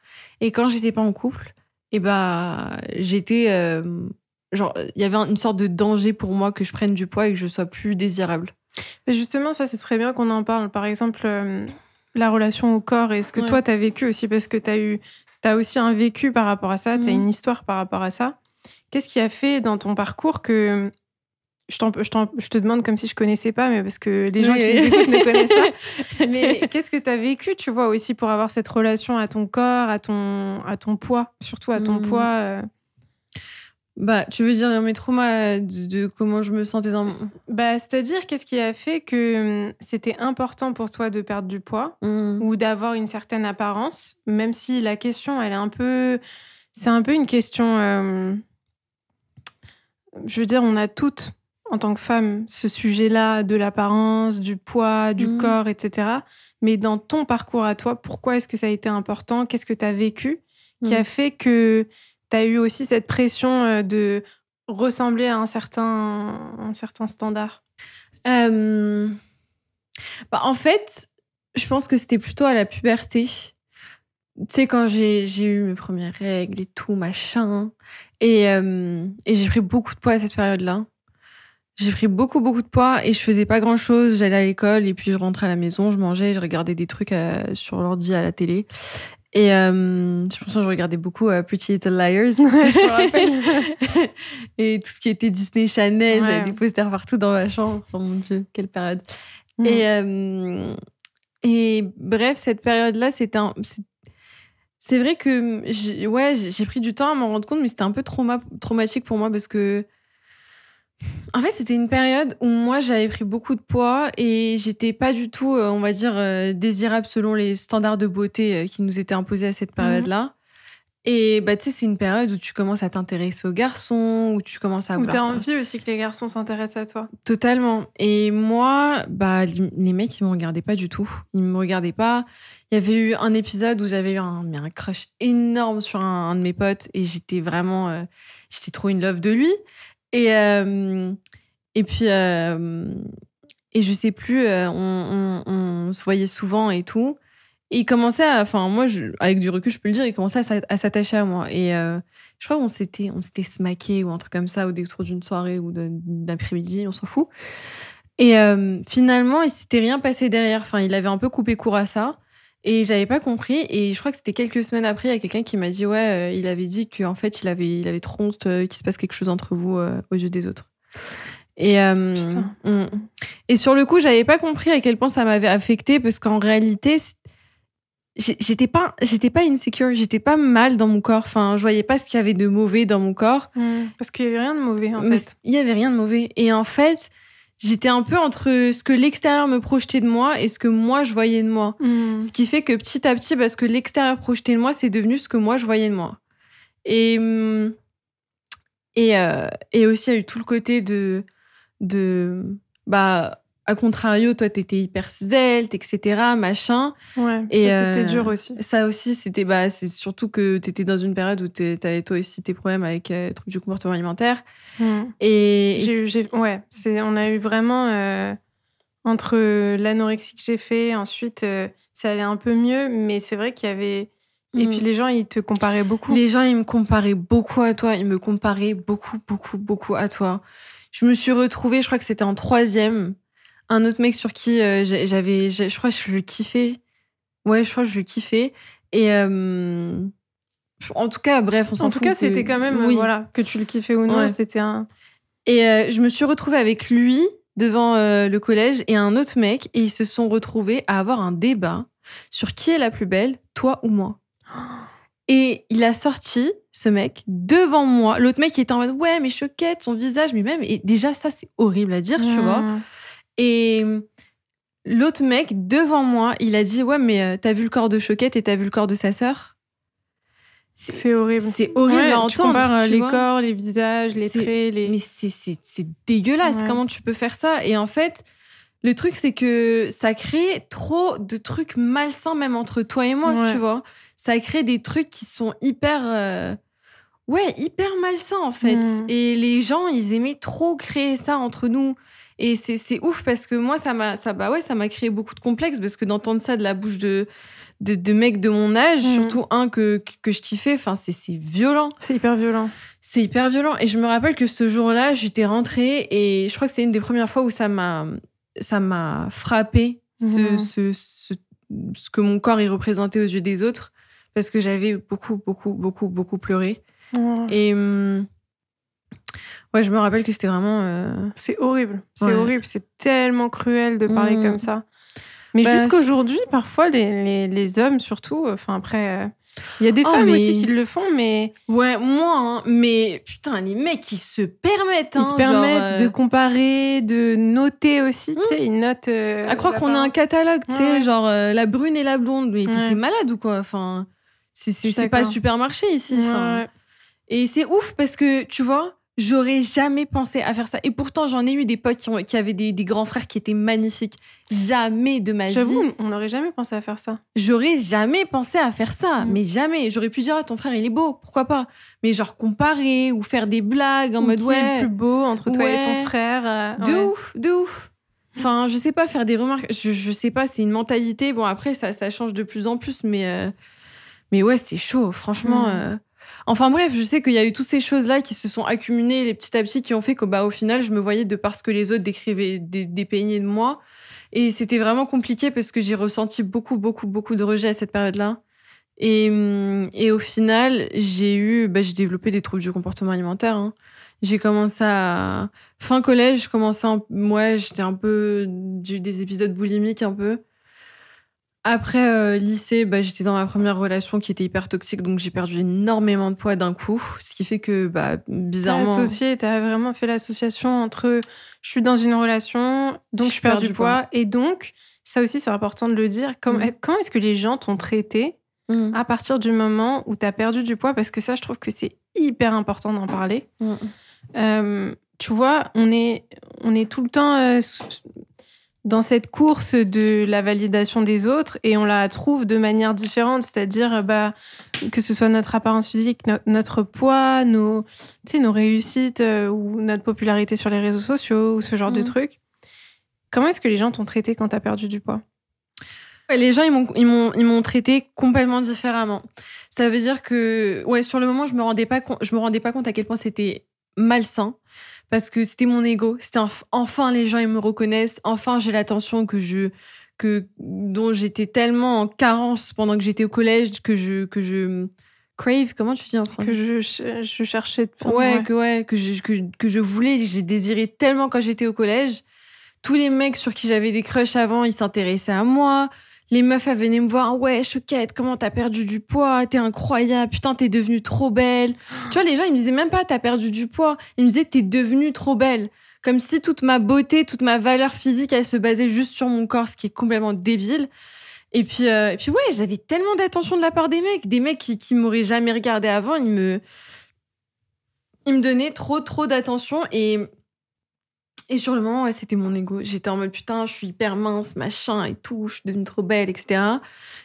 Et quand j'étais pas en couple, j'étais... genre, il y avait une sorte de danger pour moi que je prenne du poids et que je sois plus désirable. Mais justement, ça, c'est très bien qu'on en parle. Par exemple, la relation au corps et ce que toi, t'as vécu aussi, parce que t'as aussi un vécu par rapport à ça, t'as une histoire par rapport à ça. Qu'est-ce qui a fait dans ton parcours que... Je te demande comme si je connaissais pas, mais parce que les gens qui nous écoutent ne connaissent pas. Mais qu'est-ce que t'as vécu, tu vois, aussi pour avoir cette relation à ton corps, à ton poids, surtout à ton poids Bah, tu veux dire mes traumas de comment je me sentais dans mon... C'est-à-dire, qu'est-ce qui a fait que c'était important pour toi de perdre du poids ou d'avoir une certaine apparence, même si la question, elle est un peu... C'est un peu une question... Je veux dire, on a toutes, en tant que femmes, ce sujet-là de l'apparence, du poids, du corps, etc. Mais dans ton parcours à toi, pourquoi est-ce que ça a été important? Qu'est-ce que tu as vécu qui a fait que tu as eu aussi cette pression de ressembler à un certain standard? En fait, je pense que c'était plutôt à la puberté. Tu sais, quand j'ai eu mes premières règles et tout, machin. Et j'ai pris beaucoup de poids à cette période-là. J'ai pris beaucoup de poids et je faisais pas grand-chose. J'allais à l'école et puis je rentrais à la maison, je mangeais, je regardais des trucs sur l'ordi à la télé. Et je pense que je regardais beaucoup Pretty Little Liars, je me rappelle. Et tout ce qui était Disney Channel, j'avais des posters partout dans ma chambre. Oh mon Dieu, quelle période. Et bref, cette période-là, c'est vrai que j'ai pris du temps à m'en rendre compte, mais c'était un peu traumatique pour moi parce que en fait, c'était une période où moi, j'avais pris beaucoup de poids et j'étais pas du tout, on va dire, désirable selon les standards de beauté qui nous étaient imposés à cette période-là. Et tu sais, c'est une période où tu commences à t'intéresser aux garçons, où tu commences à... Où t'as envie aussi que les garçons s'intéressent à toi. Totalement. Et moi, les mecs, ils me regardaient pas du tout. Ils me regardaient pas. Il y avait eu un épisode où j'avais eu un crush énorme sur un de mes potes et j'étais vraiment... j'étais trop in love de lui. Et puis... et je sais plus, on se voyait souvent et tout. Et il commençait à... Enfin, moi, avec du recul, je peux le dire, il commençait à s'attacher à moi. Et je crois qu'on s'était smaqué ou un truc comme ça, au détour d'une soirée ou d'après-midi, on s'en fout. Et finalement, il s'était rien passé derrière. Enfin, il avait un peu coupé court à ça. Et j'avais pas compris. Et je crois que c'était quelques semaines après, il y a quelqu'un qui m'a dit, il avait dit qu'en fait, il avait trop honte qu'il se passe quelque chose entre vous aux yeux des autres. Et, et sur le coup, j'avais pas compris à quel point ça m'avait affectée parce qu'en réalité, j'étais pas insecure, j'étais pas mal dans mon corps. Enfin, je voyais pas ce qu'il y avait de mauvais dans mon corps. Parce qu'il y avait rien de mauvais, en fait. Il y avait rien de mauvais. Et en fait, j'étais un peu entre ce que l'extérieur me projetait de moi et ce que moi, je voyais de moi. Ce qui fait que petit à petit, parce que l'extérieur projetait de moi, c'est devenu ce que moi, je voyais de moi. Et aussi, il y a eu tout le côté à contrario, toi, t'étais hyper svelte, etc., machin. Ouais, et ça, c'était dur aussi. Ça aussi, c'est surtout que t'étais dans une période où t'avais toi aussi tes problèmes avec troubles du comportement alimentaire. Et on a eu vraiment... entre l'anorexie que j'ai fait, ensuite, ça allait un peu mieux, mais c'est vrai qu'il y avait... Et puis les gens, ils te comparaient beaucoup. Les gens, ils me comparaient beaucoup à toi. Ils me comparaient beaucoup à toi. Je me suis retrouvée, je crois que c'était en 3e... Un autre mec sur qui je crois que je le kiffais. Ouais, je crois que je le kiffais. Et en tout cas, bref, on s'en fout. En tout cas, c'était quand même, que tu le kiffais ou non, c'était un... Et je me suis retrouvée avec lui devant le collège et un autre mec, et ils se sont retrouvés à avoir un débat sur qui est la plus belle, toi ou moi. Et il a sorti, ce mec, devant moi. L'autre mec, il était en mode, ouais, mais Choquette, son visage, mais même... Et déjà, ça, c'est horrible à dire, tu vois. Et l'autre mec, devant moi, il a dit, ouais, mais t'as vu le corps de Choquette et t'as vu le corps de sa sœur? C'est horrible. C'est horrible à entendre. Tu compares les corps, les visages, les traits. Mais c'est dégueulasse. Ouais. Comment tu peux faire ça? Et en fait, le truc, c'est que ça crée trop de trucs malsains, même entre toi et moi, tu vois. Ça crée des trucs qui sont hyper malsains, en fait. Et les gens, ils aimaient trop créer ça entre nous. Et c'est ouf parce que moi, ça m'a créé beaucoup de complexes parce que d'entendre ça de la bouche de mecs de mon âge, surtout un que je kiffais, enfin, c'est violent. C'est hyper violent. C'est hyper violent. Et je me rappelle que ce jour-là, j'étais rentrée et je crois que c'est une des premières fois où ça m'a frappée, ce que mon corps y représentait aux yeux des autres, parce que j'avais beaucoup pleuré. Et... ouais, je me rappelle que c'était vraiment... C'est horrible. C'est horrible. C'est tellement cruel de parler comme ça. Mais jusqu'aujourd'hui, parfois, les hommes, surtout... Enfin, après, Il y a des femmes aussi qui le font, mais... Ouais, moi, hein, mais putain, les mecs, ils se permettent. Ils se permettent de comparer, de noter aussi, tu sais, ils notent... à croire qu'on a un catalogue, tu sais, genre la brune et la blonde. Mais t'es malade ou quoi? Enfin, c'est pas supermarché ici. Ouais. Et c'est ouf parce que, tu vois, j'aurais jamais pensé à faire ça. Et pourtant, j'en ai eu des potes qui avaient des grands frères qui étaient magnifiques. Jamais de ma vie. J'avoue, on n'aurait jamais pensé à faire ça. J'aurais jamais pensé à faire ça. Mais jamais. J'aurais pu dire, ton frère, il est beau. Pourquoi pas? Mais genre comparer ou faire des blagues en mode, qui est le plus beau entre toi et ton frère. De ouf. Enfin, je sais pas, faire des remarques. Je sais pas, c'est une mentalité. Bon, après, ça change de plus en plus. Mais ouais, c'est chaud. Franchement... Enfin bref, je sais qu'il y a eu toutes ces choses-là qui se sont accumulées les petit à petit qui ont fait que au final, je me voyais de par ce que les autres décrivaient, dépeignaient de moi. Et c'était vraiment compliqué parce que j'ai ressenti beaucoup de rejet à cette période-là. Et au final, j'ai développé des troubles du comportement alimentaire. Hein. J'ai commencé à... Fin collège, j'ai eu des épisodes boulimiques un peu. Après lycée, j'étais dans ma première relation qui était hyper toxique, donc j'ai perdu énormément de poids d'un coup, ce qui fait que bizarrement... T'as vraiment fait l'association entre je suis dans une relation, donc je perds du poids, et donc, ça aussi c'est important de le dire, comment est-ce que les gens t'ont traité à partir du moment où t'as perdu du poids, parce que ça je trouve que c'est hyper important d'en parler. Tu vois, on est tout le temps... dans cette course de la validation des autres et on la trouve de manière différente, c'est-à-dire que ce soit notre apparence physique, notre poids, nos réussites ou notre popularité sur les réseaux sociaux ou ce genre de trucs. Comment est-ce que les gens t'ont traité quand t'as perdu du poids? Les gens, ils m'ont traité complètement différemment. Ça veut dire que, sur le moment, je me rendais pas compte à quel point c'était malsain. Parce que c'était mon ego. C'était enfin les gens ils me reconnaissent. Enfin j'ai l'attention dont j'étais tellement en carence pendant que j'étais au collège que je crave. Comment tu dis en français? Que je cherchais. Que je voulais. J'ai désiré tellement quand j'étais au collège. Tous les mecs sur qui j'avais des crushs avant, ils s'intéressaient à moi. Les meufs, elles venaient me voir. Ouais, Choquette, comment t'as perdu du poids? T'es incroyable. Putain, t'es devenue trop belle. Tu vois, les gens, ils me disaient même pas t'as perdu du poids. Ils me disaient t'es devenue trop belle. Comme si toute ma beauté, toute ma valeur physique, elle se basait juste sur mon corps, ce qui est complètement débile. Et puis j'avais tellement d'attention de la part des mecs qui m'auraient jamais regardé avant. Ils me donnaient trop d'attention et sur le moment, c'était mon ego. J'étais en mode, putain, je suis hyper mince, machin et tout, je suis devenue trop belle, etc.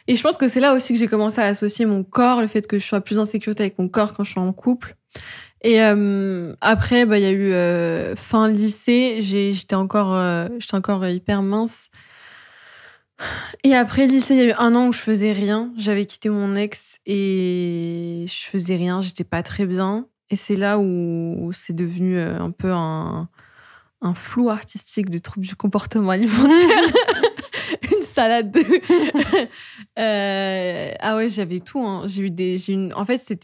Et je pense que c'est là aussi que j'ai commencé à associer mon corps, le fait que je sois plus en sécurité avec mon corps quand je suis en couple. Et après, il y a eu fin lycée, j'étais encore hyper mince. Et après lycée, il y a eu 1 an où je faisais rien. J'avais quitté mon ex et je faisais rien, j'étais pas très bien. Et c'est là où c'est devenu un peu un flou artistique de troubles du comportement alimentaire. Une salade de... j'avais tout. Hein. En fait,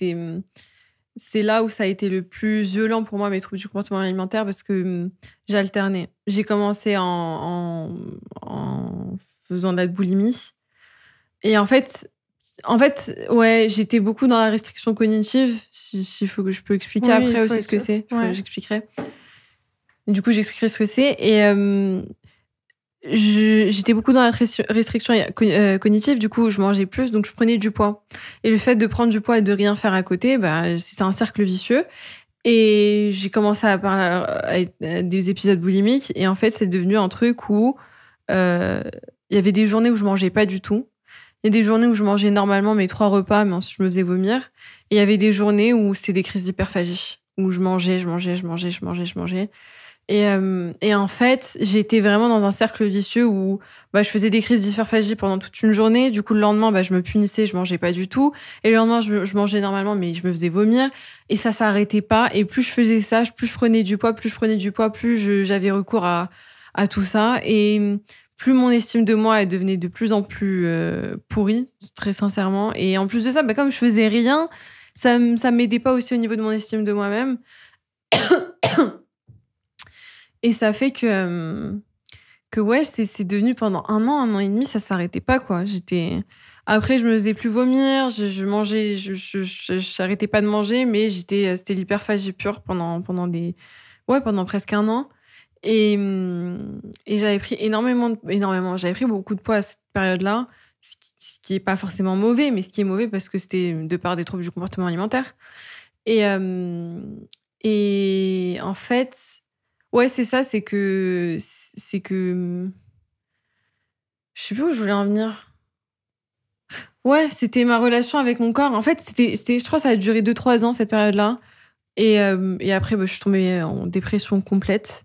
c'est là où ça a été le plus violent pour moi, mes troubles du comportement alimentaire, parce que j'alternais. J'ai commencé en faisant de la boulimie. Et en fait, j'étais beaucoup dans la restriction cognitive. S'il faut que je peux expliquer après aussi ce que c'est. J'expliquerai. Du coup, j'expliquerai ce que c'est. Et j'étais beaucoup dans la restriction cognitive. Du coup, je mangeais plus, donc je prenais du poids. Et le fait de prendre du poids et de rien faire à côté, c'était un cercle vicieux. Et j'ai commencé à parler à des épisodes boulimiques. Et en fait, c'est devenu un truc où il y avait des journées où je mangeais pas du tout. Il y a des journées où je mangeais normalement mes 3 repas, mais ensuite je me faisais vomir. Et il y avait des journées où c'était des crises d'hyperphagie, où je mangeais. Et en fait, j'étais vraiment dans un cercle vicieux où je faisais des crises d'hyperphagie pendant toute une journée. Du coup, le lendemain, je me punissais, je mangeais pas du tout. Et le lendemain, je mangeais normalement, mais je me faisais vomir. Et ça s'arrêtait pas. Et plus je faisais ça, plus je prenais du poids, plus j'avais recours à tout ça. Et plus mon estime de moi, elle devenait de plus en plus pourrie, très sincèrement. Et en plus de ça, comme je faisais rien, ça m'aidait pas aussi au niveau de mon estime de moi-même. Et ça fait que c'est devenu pendant 1 an et demi, ça s'arrêtait pas, quoi. Après, je me faisais plus vomir, je mangeais, j'arrêtais pas de manger, mais c'était l'hyperphagie pure pendant presque un an. Et, et j'avais pris énormément, j'avais pris beaucoup de poids à cette période-là, ce qui est pas forcément mauvais, mais ce qui est mauvais parce que c'était de par des troubles du comportement alimentaire. Et, et en fait, ouais, c'est ça, c'est que, je sais plus où je voulais en venir. Ouais, c'était ma relation avec mon corps. En fait, je crois que ça a duré 2-3 ans, cette période-là. Et après, je suis tombée en dépression complète.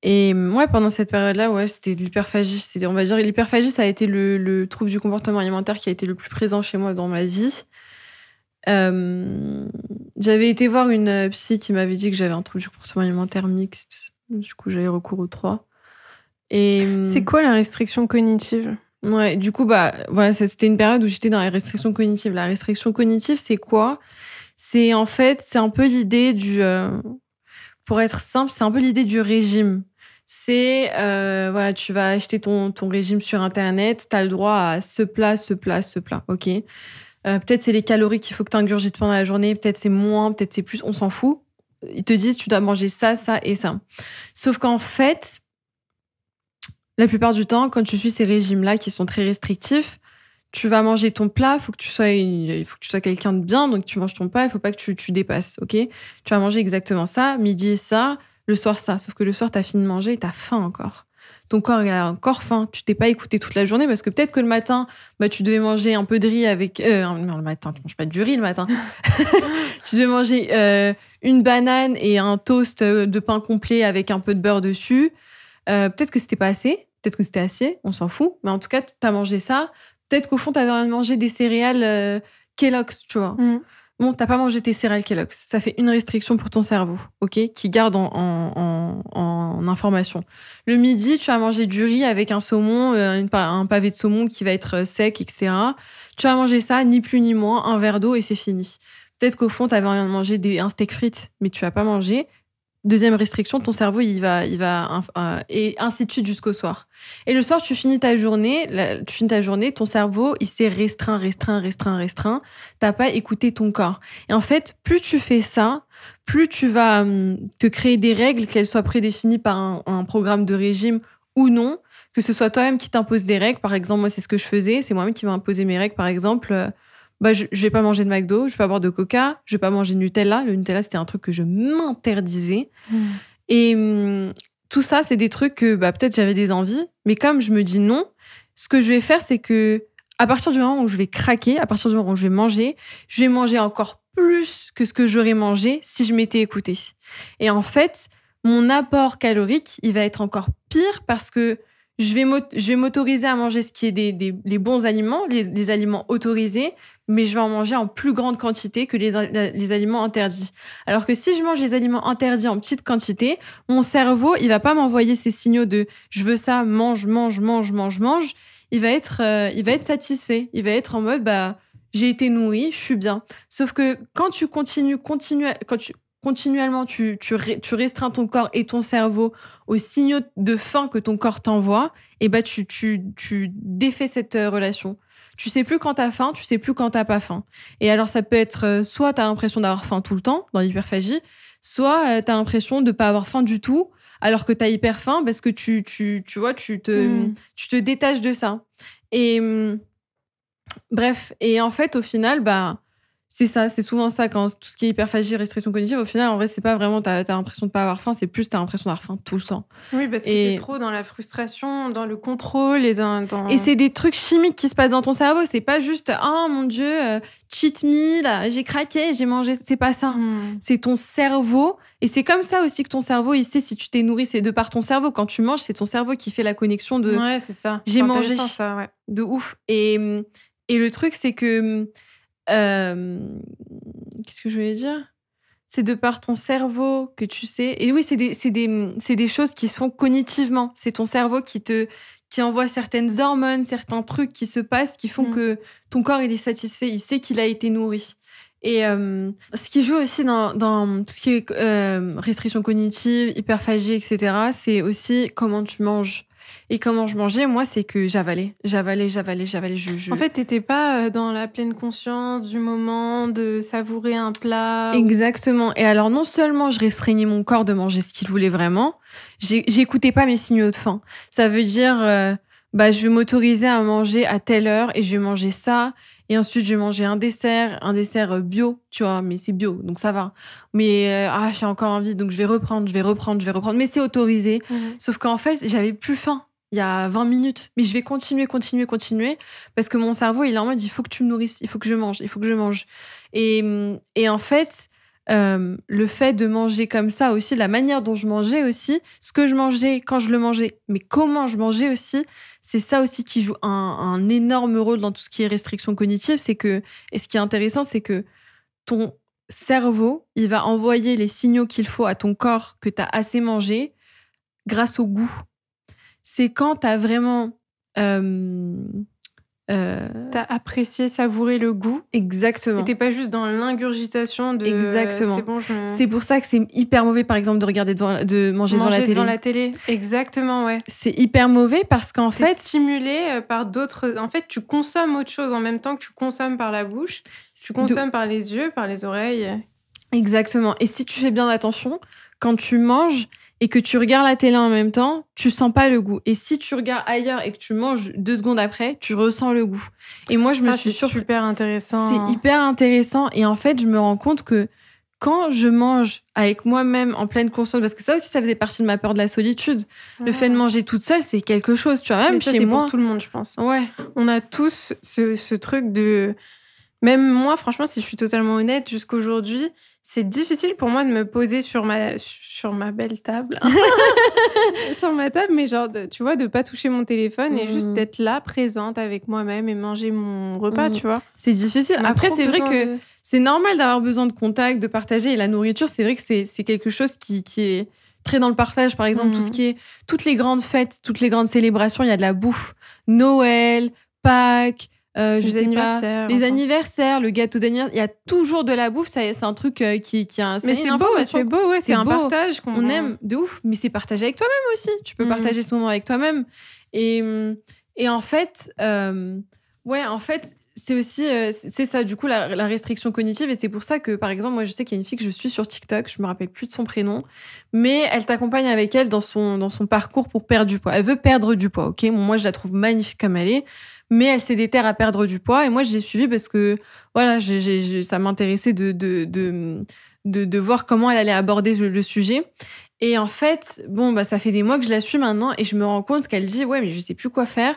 Et ouais, pendant cette période-là, ouais, c'était de l'hyperphagie. On va dire, l'hyperphagie, ça a été le trouble du comportement alimentaire qui a été le plus présent chez moi dans ma vie. J'avais été voir une psy qui m'avait dit que j'avais un trouble du comportement alimentaire mixte. Du coup, j'avais recours aux 3. Et c'est quoi la restriction cognitive ? Ouais, du coup, voilà, c'était une période où j'étais dans la restriction cognitive. La restriction cognitive, c'est quoi ? C'est en fait, c'est un peu l'idée pour être simple, c'est un peu l'idée du régime. C'est, voilà, tu vas acheter ton régime sur Internet, tu as le droit à ce plat, ok ? Peut-être c'est les calories qu'il faut que tu ingurgites pendant la journée, peut-être c'est moins, peut-être c'est plus, on s'en fout. Ils te disent, tu dois manger ça, ça et ça. Sauf qu'en fait, la plupart du temps, quand tu suis ces régimes-là qui sont très restrictifs, tu vas manger ton plat, il faut que tu sois quelqu'un de bien, donc tu manges ton plat, il faut pas que tu dépasses, ok ? Tu vas manger exactement ça, midi ça, le soir ça. Sauf que le soir, tu as fini de manger et tu as faim encore. Ton corps, il a encore faim. Tu t'es pas écouté toute la journée parce que peut-être que le matin, tu devais manger un peu de riz avec... non, le matin, tu manges pas du riz le matin. Tu devais manger une banane et un toast de pain complet avec un peu de beurre dessus. Peut-être que c'était pas assez, peut-être que c'était assez, on s'en fout. Mais en tout cas, t'as mangé ça. Peut-être qu'au fond, t'avais envie de manger des céréales Kellogg's, tu vois. Bon, t'as pas mangé tes céréales Kellogg's. Ça fait une restriction pour ton cerveau, ok, qui garde en information. Le midi, tu vas manger du riz avec un saumon, un pavé de saumon qui va être sec, etc. Tu vas manger ça, ni plus ni moins, un verre d'eau et c'est fini. Peut-être qu'au fond, t'avais envie de manger un steak frites, mais tu vas pas manger. Deuxième restriction, ton cerveau, il va et ainsi de suite jusqu'au soir. Et le soir, tu finis ta journée, ton cerveau, il s'est restreint. T'as pas écouté ton corps. Et en fait, plus tu fais ça, plus tu vas te créer des règles, qu'elles soient prédéfinies par un programme de régime ou non, que ce soit toi-même qui t'impose des règles. Par exemple, moi, c'est ce que je faisais. C'est moi-même qui m'a imposé mes règles. Par exemple, je vais pas manger de McDo, je vais pas boire de Coca, je vais pas manger de Nutella. Le Nutella, c'était un truc que je m'interdisais. Et tout ça, c'est des trucs que peut-être j'avais des envies, mais comme je me dis non, ce que je vais faire, c'est que à partir du moment où je vais craquer, à partir du moment où je vais manger encore plus que ce que j'aurais mangé si je m'étais écoutée. Et en fait, mon apport calorique, il va être encore pire parce que je vais m'autoriser à manger ce qui est les bons aliments, les aliments autorisés, mais je vais en manger en plus grande quantité que les aliments interdits. Alors que si je mange les aliments interdits en petite quantité, mon cerveau, il va pas m'envoyer ces signaux de « je veux ça, mange ». Il va être satisfait. Il va être en mode « j'ai été nourri, je suis bien ». Sauf que quand tu continuellement, tu restreins ton corps et ton cerveau aux signaux de faim que ton corps t'envoie, et tu défais cette relation. Tu sais plus quand t'as faim, tu sais plus quand t'as pas faim. Et alors, ça peut être soit t'as l'impression d'avoir faim tout le temps, dans l'hyperphagie, soit t'as l'impression de pas avoir faim du tout, alors que t'as hyper faim parce que tu te détaches de ça. Et bref, et en fait, au final, c'est ça, c'est souvent ça, quand tout ce qui est hyperphagie, restriction cognitive, au final, en vrai, c'est pas vraiment t'as l'impression de pas avoir faim, c'est plus t'as l'impression d'avoir faim tout le temps. Oui, parce que t'es trop dans la frustration, dans le contrôle et Et c'est des trucs chimiques qui se passent dans ton cerveau, c'est pas juste « Oh mon Dieu, cheat meal, j'ai craqué, j'ai mangé », c'est pas ça. C'est ton cerveau, et c'est comme ça aussi que ton cerveau, il sait si tu t'es nourri, c'est de par ton cerveau. Quand tu manges, c'est ton cerveau qui fait la connexion de « Ouais, c'est ça. J'ai mangé ça, ouais. » De ouf. Et le truc, c'est que... qu'est-ce que je voulais dire ? C'est de par ton cerveau que tu sais. Et oui, c'est des choses qui se font cognitivement. C'est ton cerveau qui envoie certaines hormones, certains trucs qui se passent, qui font que ton corps, il est satisfait. Il sait qu'il a été nourri. Et ce qui joue aussi dans tout ce qui est restriction cognitive, hyperphagie, etc., c'est aussi comment tu manges. Et comment je mangeais, moi, c'est que j'avalais. En fait, t'étais pas dans la pleine conscience du moment de savourer un plat. Exactement. Et alors, non seulement je restreignais mon corps de manger ce qu'il voulait vraiment, j'écoutais pas mes signaux de faim. Ça veut dire, je vais m'autoriser à manger à telle heure et je vais manger ça. Et ensuite, je vais manger un dessert bio, tu vois, mais c'est bio, donc ça va. Mais j'ai encore envie, donc je vais reprendre. Mais c'est autorisé. Sauf qu'en fait, j'avais plus faim il y a 20 minutes. Mais je vais continuer, parce que mon cerveau, il est en mode, il faut que tu me nourrisses, il faut que je mange. Et en fait, le fait de manger comme ça aussi, la manière dont je mangeais aussi, ce que je mangeais, quand je le mangeais, mais comment je mangeais aussi, c'est ça aussi qui joue un énorme rôle dans tout ce qui est restriction cognitive. Et ce qui est intéressant, c'est que ton cerveau, il va envoyer les signaux qu'il faut à ton corps que tu as assez mangé grâce au goût. C'est quand tu as vraiment... T'as apprécié, savouré le goût. Exactement. Et t'es pas juste dans l'ingurgitation de... Exactement. C'est bon, c'est pour ça que c'est hyper mauvais, par exemple, de manger devant la télé. Exactement, ouais. C'est hyper mauvais parce qu'en fait... stimulé par d'autres... En fait, tu consommes autre chose en même temps que tu consommes par la bouche. Tu consommes par les yeux, par les oreilles. Exactement. Et si tu fais bien attention, quand tu manges et que tu regardes la télé en même temps, tu sens pas le goût. Et si tu regardes ailleurs et que tu manges 2 secondes après, tu ressens le goût. Et moi, je me suis c'est super intéressant. C'est hyper intéressant. Et en fait, je me rends compte que quand je mange avec moi-même en pleine conscience, parce que ça aussi, ça faisait partie de ma peur de la solitude. Le fait de manger toute seule, c'est quelque chose, tu vois. Même chez moi, c'est pour tout le monde, je pense. Ouais. On a tous ce truc de... Même moi, franchement, si je suis totalement honnête, jusqu'aujourd'hui, c'est difficile pour moi de me poser sur ma belle table. Sur ma table, mais genre, tu vois, de pas toucher mon téléphone et juste d'être là, présente avec moi-même et manger mon repas, tu vois. C'est difficile. Après, c'est vrai que c'est normal d'avoir besoin de contact, de partager. Et la nourriture, c'est vrai que c'est quelque chose qui est très dans le partage. Par exemple, tout ce qui est... Toutes les grandes fêtes, toutes les grandes célébrations, il y a de la bouffe. Noël, Pâques... les anniversaires, le gâteau d'anniversaire, il y a toujours de la bouffe. C'est un truc qui a... Mais c'est beau, ouais, c'est un partage qu'on aime de ouf, mais c'est partagé avec toi-même aussi. Tu peux partager ce moment avec toi-même. Et en fait, c'est aussi c'est ça, du coup, la restriction cognitive. Et c'est pour ça que, par exemple, moi, je sais qu'il y a une fille que je suis sur TikTok, je me rappelle plus de son prénom, mais elle t'accompagne avec elle dans son parcours pour perdre du poids. Elle veut perdre du poids, ok? Bon, moi, je la trouve magnifique comme elle est, mais elle s'est déterre à perdre du poids. Et moi, je l'ai suivie parce que, voilà, ça m'intéressait de voir comment elle allait aborder le sujet. Et en fait, ça fait des mois que je la suis maintenant et je me rends compte qu'elle dit, ouais, mais je sais plus quoi faire.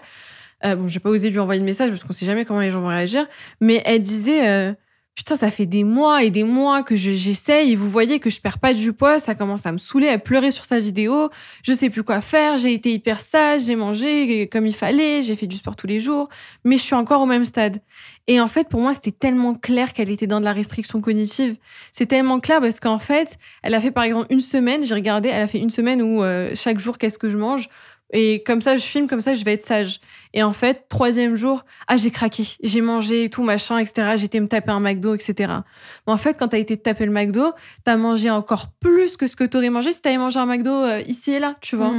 J'ai pas osé lui envoyer de message parce qu'on sait jamais comment les gens vont réagir. Mais elle disait, putain, ça fait des mois et des mois que j'essaye et vous voyez que je perds pas du poids, ça commence à me saouler. Elle pleurait sur sa vidéo, je sais plus quoi faire, j'ai été hyper sage, j'ai mangé comme il fallait, j'ai fait du sport tous les jours, mais je suis encore au même stade. Et en fait, pour moi, c'était tellement clair qu'elle était dans de la restriction cognitive. C'est tellement clair parce qu'en fait, elle a fait par exemple une semaine, j'ai regardé, elle a fait une semaine où chaque jour, qu'est-ce que je mange ? Et comme ça, je filme, comme ça, je vais être sage. Et en fait, 3e jour, j'ai craqué. J'ai mangé et tout, machin, etc. J'ai été me taper un McDo, etc. Mais en fait, quand t'as été te taper le McDo, t'as mangé encore plus que ce que t'aurais mangé si t'avais mangé un McDo ici et là, tu vois.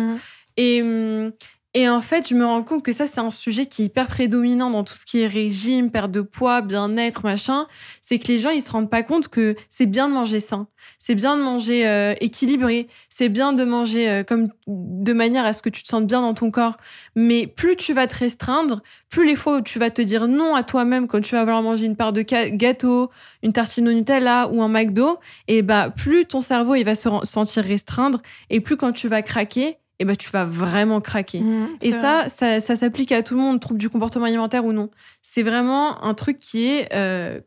Et en fait, je me rends compte que ça, c'est un sujet qui est hyper prédominant dans tout ce qui est régime, perte de poids, bien-être, machin. C'est que les gens, ils se rendent pas compte que c'est bien de manger sain. C'est bien de manger équilibré. C'est bien de manger de manière à ce que tu te sentes bien dans ton corps. Mais plus tu vas te restreindre, plus les fois où tu vas te dire non à toi-même quand tu vas vouloir manger une part de gâteau, une tartine au Nutella ou un McDo, et plus ton cerveau, il va se sentir restreindre. Et plus quand tu vas craquer, tu vas vraiment craquer. Et ça s'applique à tout le monde, trouble du comportement alimentaire ou non. C'est vraiment un truc qui est c'est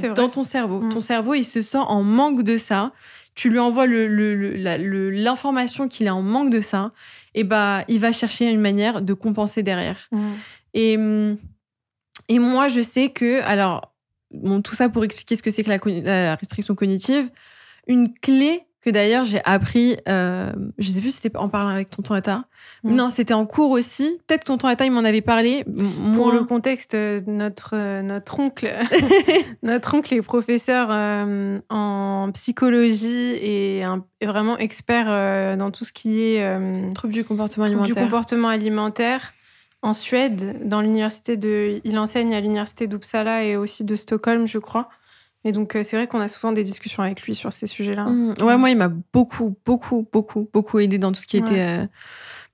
vrai. Dans ton cerveau. Ton cerveau, il se sent en manque de ça. Tu lui envoies l'information qu'il est en manque de ça. Et il va chercher une manière de compenser derrière. Et moi, je sais que... Alors, tout ça pour expliquer ce que c'est que la restriction cognitive. Une clé que d'ailleurs j'ai appris, je sais plus si c'était en parlant avec tonton Atta. Non, c'était en cours aussi. Peut-être que tonton Atta, il m'en avait parlé. Pour le contexte, notre oncle, notre oncle est professeur en psychologie et vraiment expert dans tout ce qui est troubles du comportement alimentaire. En Suède, il enseigne à l'université d'Uppsala et aussi de Stockholm, je crois. Et donc, c'est vrai qu'on a souvent des discussions avec lui sur ces sujets-là. Ouais, moi, il m'a beaucoup aidé dans tout ce qui était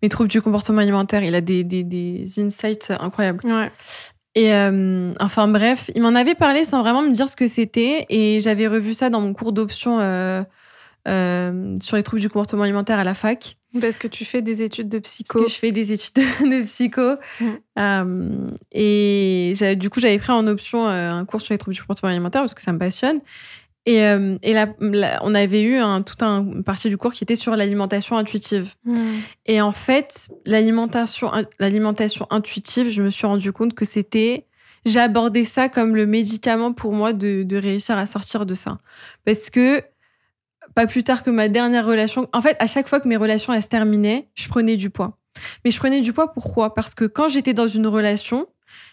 mes troubles du comportement alimentaire. Il a des insights incroyables. Ouais. Et enfin, bref, il m'en avait parlé sans vraiment me dire ce que c'était. Et j'avais revu ça dans mon cours d'option sur les troubles du comportement alimentaire à la fac. Parce que tu fais des études de psycho. Parce que je fais des études de psycho. Et du coup, j'avais pris en option un cours sur les troubles du comportement alimentaire parce que ça me passionne. Et là, on avait eu toute une partie du cours qui était sur l'alimentation intuitive. Et en fait, l'alimentation intuitive, je me suis rendu compte que j'ai abordé ça comme le médicament pour moi de réussir à sortir de ça. Parce que pas plus tard que ma dernière relation. En fait, à chaque fois que mes relations elles se terminaient, je prenais du poids. Mais je prenais du poids pourquoi ? Parce que quand j'étais dans une relation,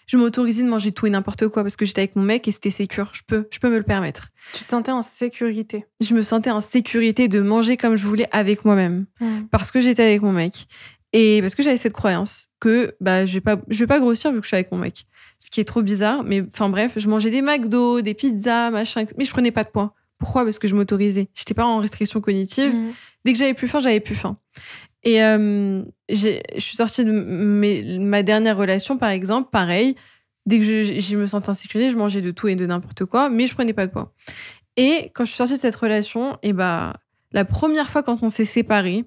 je m'autorisais de manger tout et n'importe quoi parce que j'étais avec mon mec et c'était sécure. Je peux me le permettre. Tu te sentais en sécurité ? Je me sentais en sécurité de manger comme je voulais avec moi-même parce que j'étais avec mon mec et parce que j'avais cette croyance que je vais pas grossir vu que je suis avec mon mec. Ce qui est trop bizarre, mais enfin bref, je mangeais des McDo, des pizzas, machin, mais je prenais pas de poids. Pourquoi ? Parce que je m'autorisais. J'étais pas en restriction cognitive. Dès que j'avais plus faim, j'avais plus faim. Et je suis sortie de ma dernière relation, par exemple, pareil. Dès que je me sentais en sécurité, je mangeais de tout et de n'importe quoi, mais je prenais pas de poids. Et quand je suis sortie de cette relation, la première fois quand on s'est séparés,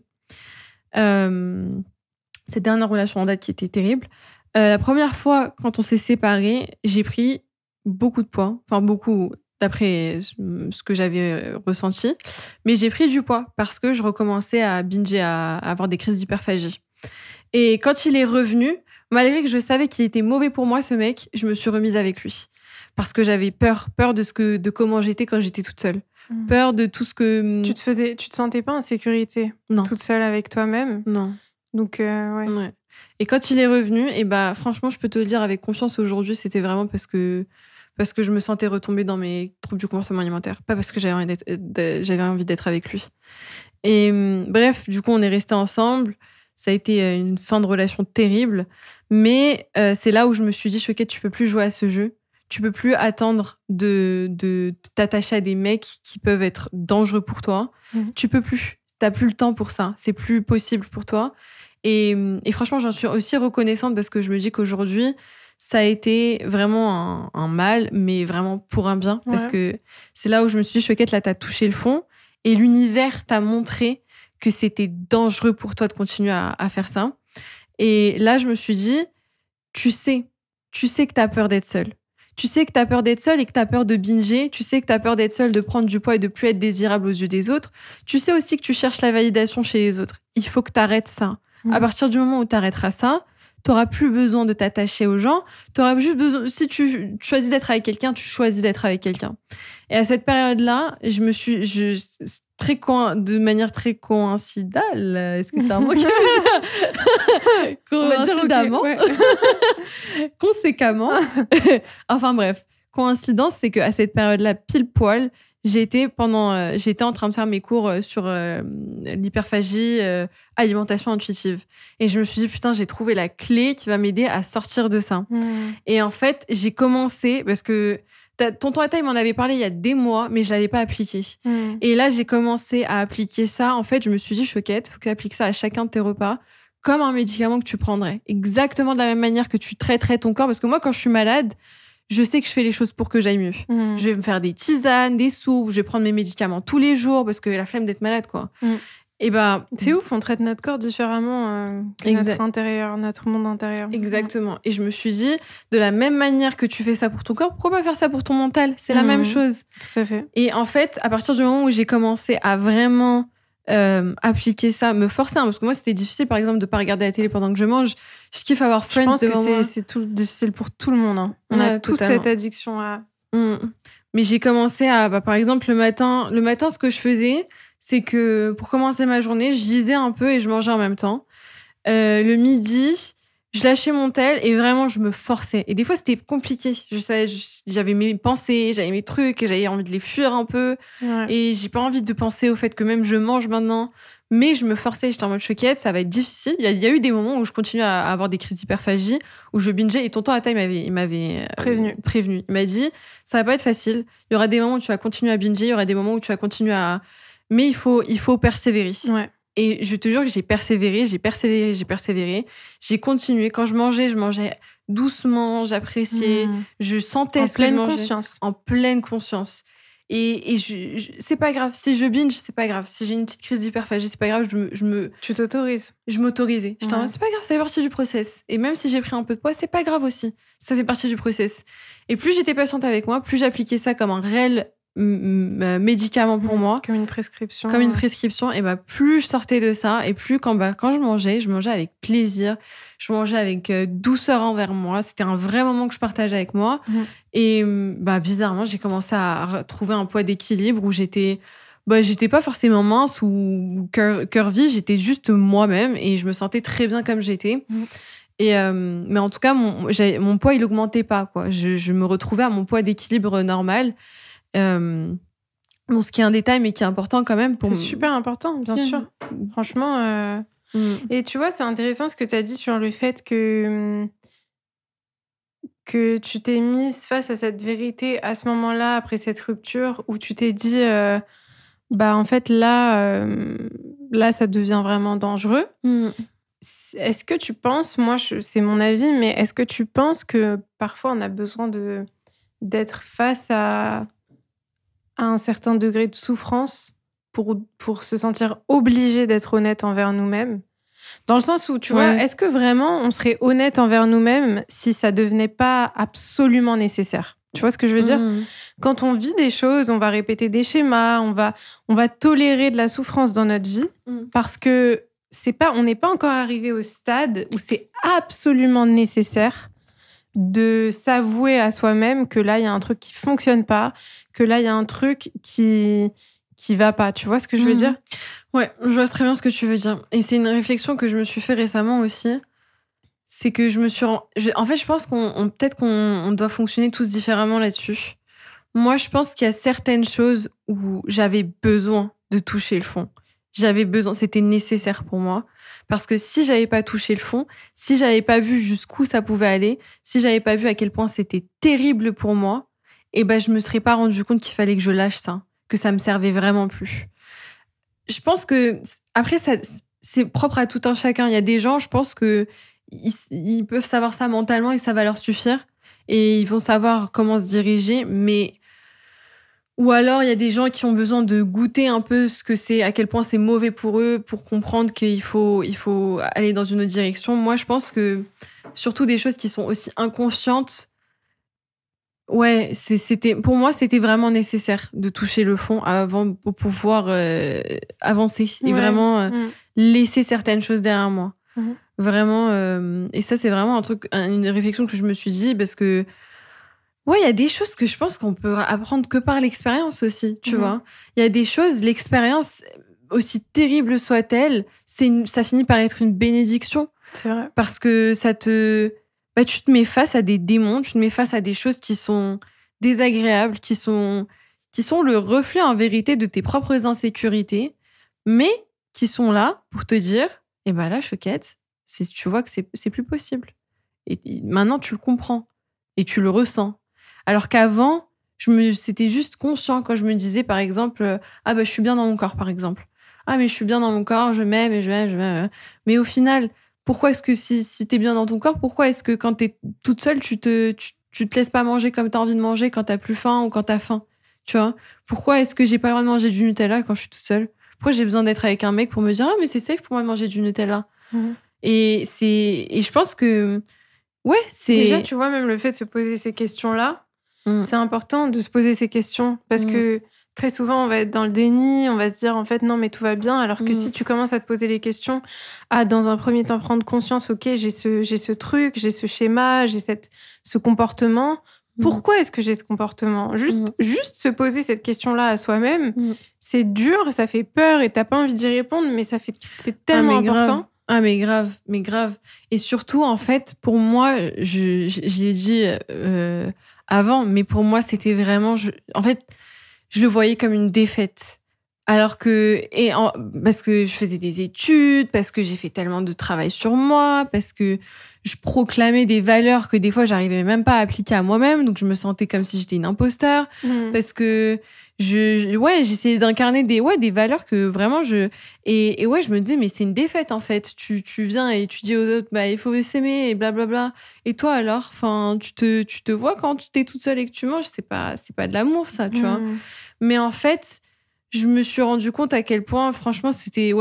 cette dernière relation en date qui était terrible, la première fois quand on s'est séparés, j'ai pris beaucoup de poids. Enfin, beaucoup... d'après ce que j'avais ressenti. Mais j'ai pris du poids parce que je recommençais à binger, à avoir des crises d'hyperphagie. Et quand il est revenu, malgré que je savais qu'il était mauvais pour moi, ce mec, je me suis remise avec lui. Parce que j'avais peur de comment j'étais quand j'étais toute seule. Peur de tout ce que... Tu te sentais pas en sécurité ? Non. Toute seule avec toi-même ? Non. Donc, ouais. Et quand il est revenu, franchement, je peux te le dire avec confiance aujourd'hui, c'était vraiment parce que je me sentais retomber dans mes troubles du comportement alimentaire, pas parce que j'avais envie d'être avec lui. Et bref, du coup, on est restés ensemble. Ça a été une fin de relation terrible. Mais c'est là où je me suis dit, Choquette, tu peux plus jouer à ce jeu. Tu peux plus attendre de t'attacher à des mecs qui peuvent être dangereux pour toi. Tu peux plus. T'as plus le temps pour ça. C'est plus possible pour toi. Et franchement, j'en suis aussi reconnaissante parce que je me dis qu'aujourd'hui, ça a été vraiment un mal, mais vraiment pour un bien. Parce que c'est là où je me suis dit, Choquette, là, t'as touché le fond. Et l'univers t'a montré que c'était dangereux pour toi de continuer à faire ça. Et là, je me suis dit, tu sais que t'as peur d'être seule. Tu sais que t'as peur d'être seule et que t'as peur de binger. Tu sais que t'as peur d'être seule, de prendre du poids et de plus être désirable aux yeux des autres. Tu sais aussi que tu cherches la validation chez les autres. Il faut que t'arrêtes ça. À partir du moment où t'arrêteras ça, t'auras plus besoin de t'attacher aux gens. T'auras juste besoin... Si tu choisis d'être avec quelqu'un, tu choisis d'être avec quelqu'un. Et à cette période-là, de manière très coïncidale, est-ce que c'est un mot qui... Coïncidemment. Conséquemment. Enfin bref, coïncidence, c'est qu'à cette période-là, pile poil, j'étais en train de faire mes cours sur l'hyperphagie, alimentation intuitive. Et je me suis dit, putain, j'ai trouvé la clé qui va m'aider à sortir de ça. Et en fait, j'ai commencé, parce que tonton Atta, il m'en avait parlé il y a des mois, mais je l'avais pas appliqué. Et là, j'ai commencé à appliquer ça. En fait, je me suis dit, Choquette, faut que tu appliques ça à chacun de tes repas, comme un médicament que tu prendrais. Exactement de la même manière que tu traiterais ton corps. Parce que moi, quand je suis malade, je sais que je fais les choses pour que j'aille mieux. Je vais me faire des tisanes, des soupes, je vais prendre mes médicaments tous les jours parce que la flemme d'être malade, quoi. Et c'est ouf, on traite notre corps différemment que notre intérieur, notre monde intérieur. Exactement. Et je me suis dit, de la même manière que tu fais ça pour ton corps, pourquoi pas faire ça pour ton mental ? C'est la même chose. Tout à fait. Et en fait, à partir du moment où j'ai commencé à vraiment appliquer ça, me forcer, parce que moi, c'était difficile, par exemple, de pas regarder la télé pendant que je mange. Je kiffe avoir Friends devant moi. Je pense que c'est tout difficile pour tout le monde. Hein. On a tous cette addiction à... Mais j'ai commencé à... par exemple, le matin, ce que je faisais, c'est que pour commencer ma journée, je lisais un peu et je mangeais en même temps. Le midi, je lâchais mon tel et vraiment, je me forçais. Et des fois, c'était compliqué. J'avais mes pensées, j'avais mes trucs et j'avais envie de les fuir un peu. Ouais. Et j'ai pas envie de penser au fait que même je mange maintenant. Mais je me forçais, j'étais en mode choquette, ça va être difficile. Il y a eu des moments où je continuais à avoir des crises d'hyperphagie, où je bingeais. Et tonton Atta, il m'avait prévenu. Il m'a dit, ça va pas être facile. Il y aura des moments où tu vas continuer à binger, il y aura des moments où tu vas continuer à... Mais il faut persévérer. Ouais. Et je te jure que j'ai persévéré. J'ai continué. Quand je mangeais doucement, j'appréciais. Je sentais ce que je mangeais. En pleine conscience. Et c'est pas grave. Si je binge, c'est pas grave. Si j'ai une petite crise d'hyperphagie, c'est pas grave. Tu t'autorises. Je m'autorisais. J'étais en mode, c'est pas grave, ça fait partie du process. Et même si j'ai pris un peu de poids, c'est pas grave aussi. Ça fait partie du process. Et plus j'étais patiente avec moi, plus j'appliquais ça comme un réel médicament pour moi. Comme une prescription. Et plus je sortais de ça, et plus quand je mangeais avec plaisir, je mangeais avec douceur envers moi. C'était un vrai moment que je partageais avec moi. Et bizarrement, j'ai commencé à trouver un poids d'équilibre où j'étais pas forcément mince ou curvy, j'étais juste moi-même et je me sentais très bien comme j'étais. Et mais en tout cas, mon poids, il augmentait pas, quoi. Je me retrouvais à mon poids d'équilibre normal. Ce qui est un détail mais qui est important quand même c'est super important, bien sûr, franchement. Et tu vois, c'est intéressant ce que tu as dit sur le fait que tu t'es mise face à cette vérité à ce moment-là, après cette rupture, où tu t'es dit en fait là ça devient vraiment dangereux. Est-ce que tu penses, c'est mon avis, mais est-ce que tu penses que parfois on a besoin d'être face à un certain degré de souffrance pour se sentir obligé d'être honnête envers nous-mêmes? Dans le sens où, tu vois, est-ce que vraiment on serait honnête envers nous-mêmes si ça devenait pas absolument nécessaire? Tu vois ce que je veux dire? Quand on vit des choses, on va répéter des schémas, on va tolérer de la souffrance dans notre vie parce que on n'est pas encore arrivé au stade où c'est absolument nécessaire de s'avouer à soi-même que là, il y a un truc qui fonctionne pas, que là, il y a un truc qui va pas. Tu vois ce que je veux dire? Ouais, je vois très bien ce que tu veux dire. Et c'est une réflexion que je me suis fait récemment aussi. C'est que en fait, je pense qu'on doit fonctionner tous différemment là-dessus. Moi, je pense qu'il y a certaines choses où j'avais besoin de toucher le fond. C'était nécessaire pour moi. Parce que si j'avais pas touché le fond, si j'avais pas vu jusqu'où ça pouvait aller, si j'avais pas vu à quel point c'était terrible pour moi, je me serais pas rendu compte qu'il fallait que je lâche ça, que ça me servait vraiment plus. Je pense que, après, ça, c'est propre à tout un chacun. Il y a des gens, je pense que ils peuvent savoir ça mentalement et ça va leur suffire. Et ils vont savoir comment se diriger, mais... Ou alors, il y a des gens qui ont besoin de goûter un peu ce que c'est, à quel point c'est mauvais pour eux, pour comprendre qu'il faut aller dans une autre direction. Moi, je pense que, surtout des choses qui sont aussi inconscientes, pour moi, c'était vraiment nécessaire de toucher le fond avant pour pouvoir avancer et vraiment laisser certaines choses derrière moi. Vraiment, et ça, c'est vraiment une réflexion que je me suis dit parce que il y a des choses que je pense qu'on peut apprendre que par l'expérience aussi, tu vois. Il y a des choses, l'expérience, aussi terrible soit-elle, ça finit par être une bénédiction. C'est vrai. Parce que tu te mets face à des démons, tu te mets face à des choses qui sont désagréables, qui sont le reflet en vérité de tes propres insécurités, mais qui sont là pour te dire, là, choquette, tu vois que c'est plus possible. Et maintenant, tu le comprends et tu le ressens. Alors qu'avant, c'était juste conscient quand je me disais, par exemple, je suis bien dans mon corps, par exemple. Ah, mais je suis bien dans mon corps, je m'aime et je m'aime. Mais au final, pourquoi est-ce que si t'es bien dans ton corps, pourquoi est-ce que quand t'es toute seule, tu te laisses pas manger comme t'as envie de manger quand t'as plus faim ou quand t'as faim? Tu vois? Pourquoi est-ce que j'ai pas le droit de manger du Nutella quand je suis toute seule? Pourquoi j'ai besoin d'être avec un mec pour me dire, ah, mais c'est safe pour moi de manger du Nutella? Et je pense que, c'est... Déjà, tu vois, même le fait de se poser ces questions-là, c'est important de se poser ces questions parce que très souvent, on va être dans le déni, on va se dire, en fait, non, mais tout va bien. Alors que si tu commences à te poser les questions, dans un premier temps, prendre conscience, ok, j'ai ce truc, j'ai ce schéma, j'ai ce comportement. Pourquoi est-ce que j'ai ce comportement ? Juste se poser cette question-là à soi-même, c'est dur, ça fait peur et t'as pas envie d'y répondre, mais c'est tellement important. Mais grave. Et surtout, en fait, pour moi, je l'ai dit avant, mais pour moi, c'était vraiment... En fait, je le voyais comme une défaite. Alors que... parce que je faisais des études, parce que j'ai fait tellement de travail sur moi, parce que je proclamais des valeurs que des fois, j'arrivais même pas à appliquer à moi-même, donc je me sentais comme si j'étais une imposteur, parce que j'essayais d'incarner des valeurs que vraiment et je me disais, mais c'est une défaite, en fait. Tu viens et tu dis aux autres, bah, il faut s'aimer et blablabla. Et toi, alors, enfin, tu te vois quand tu t'es toute seule et que tu manges, c'est pas de l'amour, ça, tu vois. Mais en fait, je me suis rendu compte à quel point, franchement, c'était,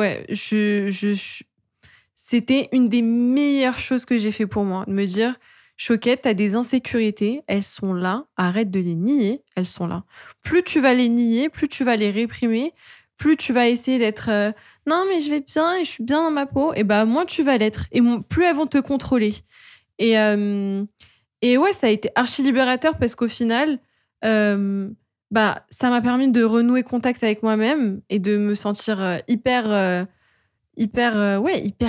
c'était une des meilleures choses que j'ai fait pour moi. De me dire, Choquette, t'as des insécurités, elles sont là, arrête de les nier, elles sont là. Plus tu vas les nier, plus tu vas les réprimer, plus tu vas essayer d'être non, mais je vais bien et je suis bien dans ma peau, et bah moins tu vas l'être, et plus elles vont te contrôler. Et ouais, ça a été archi libérateur parce qu'au final, ça m'a permis de renouer contact avec moi-même et de me sentir hyper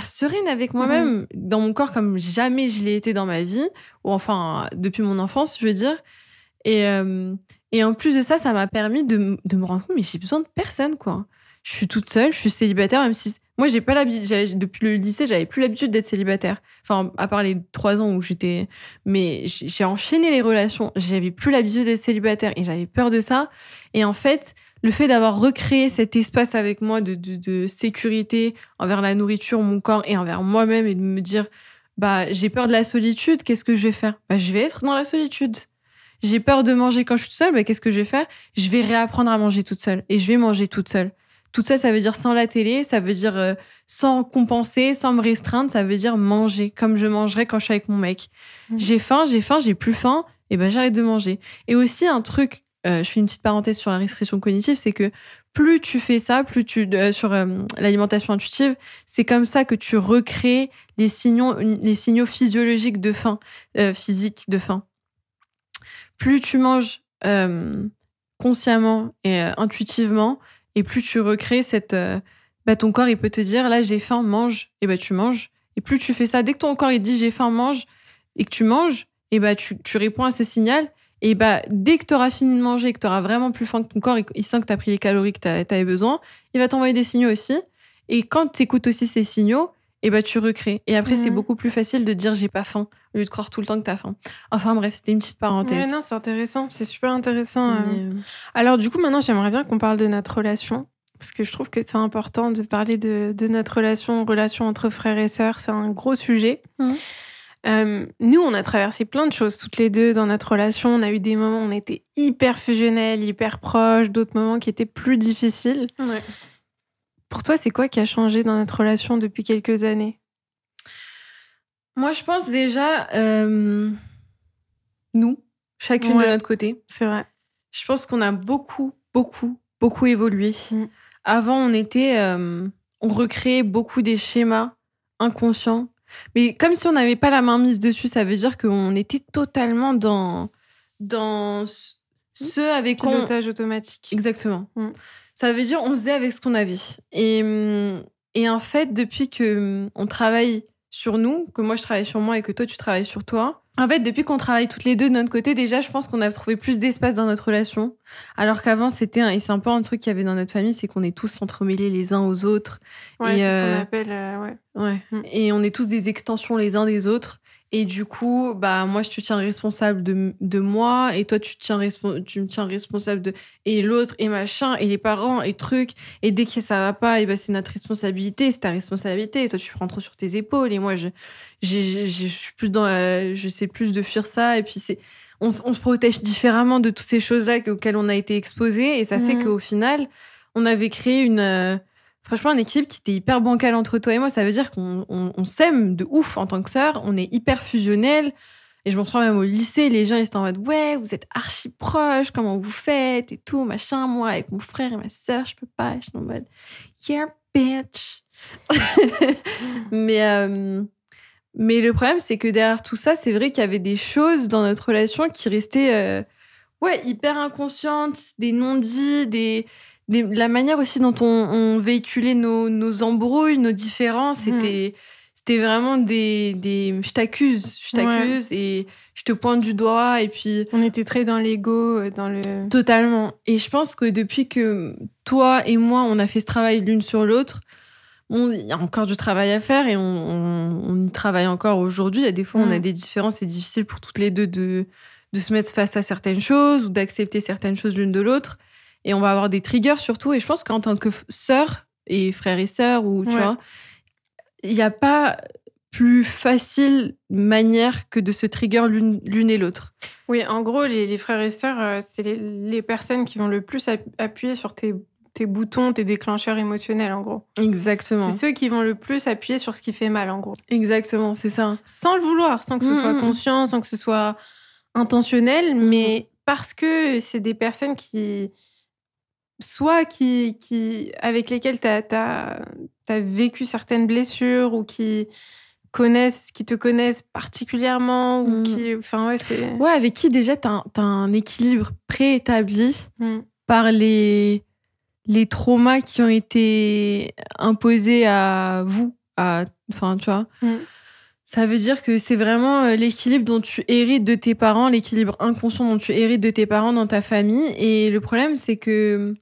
sereine avec moi-même, dans mon corps, comme jamais je l'ai été dans ma vie, ou enfin, depuis mon enfance, je veux dire. Et en plus de ça, ça m'a permis de me rendre compte, mais j'ai besoin de personne, quoi. Je suis toute seule, je suis célibataire, même si... Moi, j'ai pas l'habitude... Depuis le lycée, j'avais plus l'habitude d'être célibataire. Enfin, à part les 3 ans où j'étais... Mais j'ai enchaîné les relations. J'avais plus l'habitude d'être célibataire et j'avais peur de ça. Et en fait... Le fait d'avoir recréé cet espace avec moi de sécurité envers la nourriture, mon corps et envers moi-même, et de me dire, j'ai peur de la solitude, qu'est-ce que je vais faire ? Je vais être dans la solitude. J'ai peur de manger quand je suis toute seule, qu'est-ce que je vais faire ? Je vais réapprendre à manger toute seule et je vais manger toute seule. Toute seule, ça veut dire sans la télé, ça veut dire sans compenser, sans me restreindre, ça veut dire manger comme je mangerais quand je suis avec mon mec. J'ai faim, j'ai plus faim, et j'arrête de manger. Et aussi un truc, je fais une petite parenthèse sur la restriction cognitive, c'est que plus tu fais ça, plus sur l'alimentation intuitive, c'est comme ça que tu recrées les signaux physiologiques de faim, physiques de faim. Plus tu manges consciemment et intuitivement, et plus tu recrées ton corps, il peut te dire, là j'ai faim, mange, et tu manges. Et plus tu fais ça, dès que ton corps il dit j'ai faim, mange, et que tu manges, et tu réponds à ce signal. Et dès que tu auras fini de manger et que tu auras vraiment plus faim, que ton corps il sent que tu as pris les calories que tu avais besoin, il va t'envoyer des signaux aussi. Et quand tu écoutes aussi ces signaux, tu recrées. Et après, c'est beaucoup plus facile de dire j'ai pas faim, au lieu de croire tout le temps que tu as faim. Enfin bref, c'était une petite parenthèse. Ouais, non, c'est intéressant, c'est super intéressant. Alors du coup, maintenant, j'aimerais bien qu'on parle de notre relation. Parce que je trouve que c'est important de parler de notre relation entre frères et sœurs. C'est un gros sujet. Nous, on a traversé plein de choses toutes les deux dans notre relation. On a eu des moments où on était hyper fusionnels, hyper proches, d'autres moments qui étaient plus difficiles. Ouais. Pour toi, c'est quoi qui a changé dans notre relation depuis quelques années ? Moi, je pense déjà, nous, chacune de notre côté. C'est vrai. Je pense qu'on a beaucoup, beaucoup, beaucoup évolué. Avant, on recréait beaucoup des schémas inconscients. Mais comme si on n'avait pas la main mise dessus, ça veut dire qu'on était totalement dans ce avec quoi... Pilotage automatique. Exactement. Ça veut dire on faisait avec ce qu'on avait. Et en fait, depuis qu'on travaille sur nous, que moi je travaille sur moi et que toi tu travailles sur toi, en fait, depuis qu'on travaille toutes les deux de notre côté, déjà, je pense qu'on a trouvé plus d'espace dans notre relation. Alors qu'avant, et c'est un peu un truc qu'il y avait dans notre famille, c'est qu'on est tous entremêlés les uns aux autres. Ouais, c'est ce qu'on appelle... Et on est tous des extensions les uns des autres. Et du coup, moi, je te tiens responsable de moi, et toi, tu me tiens responsable de... Et l'autre, et machin, et les parents, et trucs. Et dès que ça va pas, et c'est notre responsabilité, c'est ta responsabilité. Et toi, tu prends trop sur tes épaules. Et moi, je suis plus j'essaie plus de fuir ça. Et puis, on se protège différemment de toutes ces choses-là auxquelles on a été exposés. Et ça fait qu'au final, on avait créé franchement, une équipe qui était hyper bancale entre toi et moi. Ça veut dire qu'on s'aime de ouf en tant que sœurs. On est hyper fusionnels. Et je m'en souviens même au lycée, les gens, ils étaient en mode « Ouais, vous êtes archi proches, comment vous faites ?» et tout, machin. Moi, avec mon frère et ma sœur, je peux pas. Je suis en mode « Yeah, bitch !» Mais le problème, c'est que derrière tout ça, c'est vrai qu'il y avait des choses dans notre relation qui restaient hyper inconscientes, des non-dits, la manière aussi dont on véhiculait nos embrouilles, nos différences. C'était vraiment des je t'accuse et je te pointe du doigt. Et puis, on était très dans l'ego, dans le... Totalement. Et je pense que depuis que toi et moi, on a fait ce travail l'une sur l'autre, il y a encore du travail à faire et on y travaille encore aujourd'hui. Il y a des fois, on a des différences, c'est difficile pour toutes les deux de se mettre face à certaines choses ou d'accepter certaines choses l'une de l'autre. Et on va avoir des triggers surtout. Et je pense qu'en tant que sœur et frère et sœur, ou tu vois, il n'y a pas plus facile manière que de se trigger l'une et l'autre. Oui, en gros, les frères et sœurs, c'est les personnes qui vont le plus appuyer sur tes boutons, tes déclencheurs émotionnels, en gros. Exactement. C'est ceux qui vont le plus appuyer sur ce qui fait mal, en gros. Exactement, c'est ça. Sans le vouloir, sans que ce soit conscient, sans que ce soit intentionnel, mais parce que c'est des personnes avec lesquelles t'as vécu certaines blessures ou qui te connaissent particulièrement ou qui... Enfin, ouais, c'est... Ouais, avec qui déjà t'as un équilibre préétabli par les traumas qui ont été imposés à vous. Enfin, tu vois. Ça veut dire que c'est vraiment l'équilibre dont tu hérites de tes parents, l'équilibre inconscient dont tu hérites de tes parents dans ta famille. Et le problème, c'est que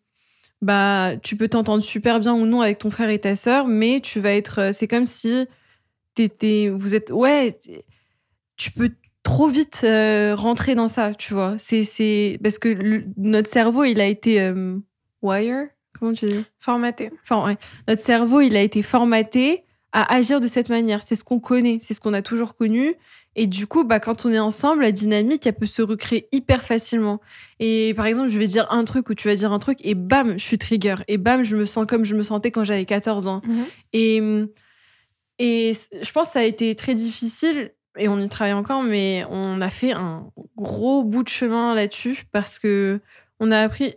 tu peux t'entendre super bien ou non avec ton frère et ta sœur, mais tu vas être... c'est comme si vous êtes... Ouais, tu peux trop vite rentrer dans ça, tu vois. C'est parce que notre cerveau, il a été... wire? Comment tu dis? Formaté. Enfin, ouais. Notre cerveau, il a été formaté à agir de cette manière. C'est ce qu'on connaît, c'est ce qu'on a toujours connu. Et du coup, quand on est ensemble, la dynamique, elle peut se recréer hyper facilement. Et par exemple, je vais dire un truc ou tu vas dire un truc et bam, je suis trigger. Et bam, je me sens comme je me sentais quand j'avais 14 ans. Et je pense que ça a été très difficile et on y travaille encore, mais on a fait un gros bout de chemin là-dessus parce que on a appris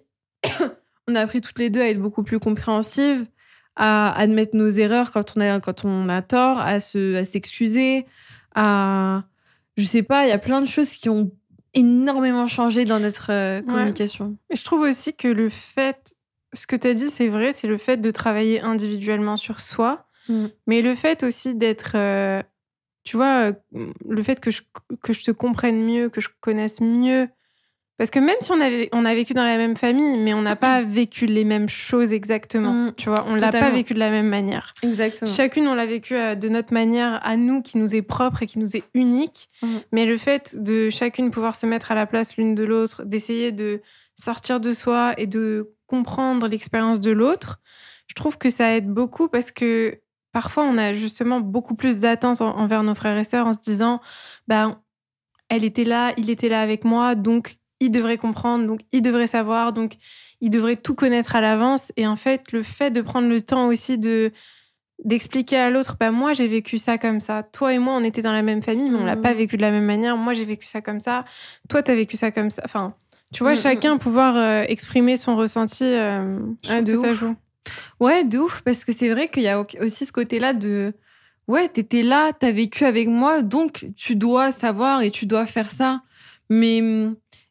toutes les deux à être beaucoup plus compréhensives, à admettre nos erreurs quand on a tort, à s'excuser, je sais pas, il y a plein de choses qui ont énormément changé dans notre communication. Et je trouve aussi que ce que tu as dit, c'est vrai, c'est le fait de travailler individuellement sur soi, mais le fait aussi d'être, tu vois, le fait que je te comprenne mieux, que je connaisse mieux. Parce que même si on a vécu dans la même famille, mais on n'a pas vécu les mêmes choses exactement, tu vois, on l'a pas vécu de la même manière. Exactement. Chacune, on l'a vécu de notre manière à nous, qui nous est propre et qui nous est unique. Mais le fait de chacune pouvoir se mettre à la place l'une de l'autre, d'essayer de sortir de soi et de comprendre l'expérience de l'autre, je trouve que ça aide beaucoup parce que parfois, on a justement beaucoup plus d'attentes envers nos frères et sœurs en se disant elle était là, il était là avec moi, donc il devrait comprendre, donc il devrait savoir, donc il devrait tout connaître à l'avance. Et en fait, le fait de prendre le temps aussi d'expliquer à l'autre, moi j'ai vécu ça comme ça, toi et moi on était dans la même famille, mais on l'a pas vécu de la même manière, moi j'ai vécu ça comme ça, toi t'as vécu ça comme ça. Enfin, tu vois, chacun pouvoir exprimer son ressenti, je trouve que ça joue. Ouais, de ouf, parce que c'est vrai qu'il y a aussi ce côté-là de... Ouais, t'étais là, t'as vécu avec moi, donc tu dois savoir et tu dois faire ça.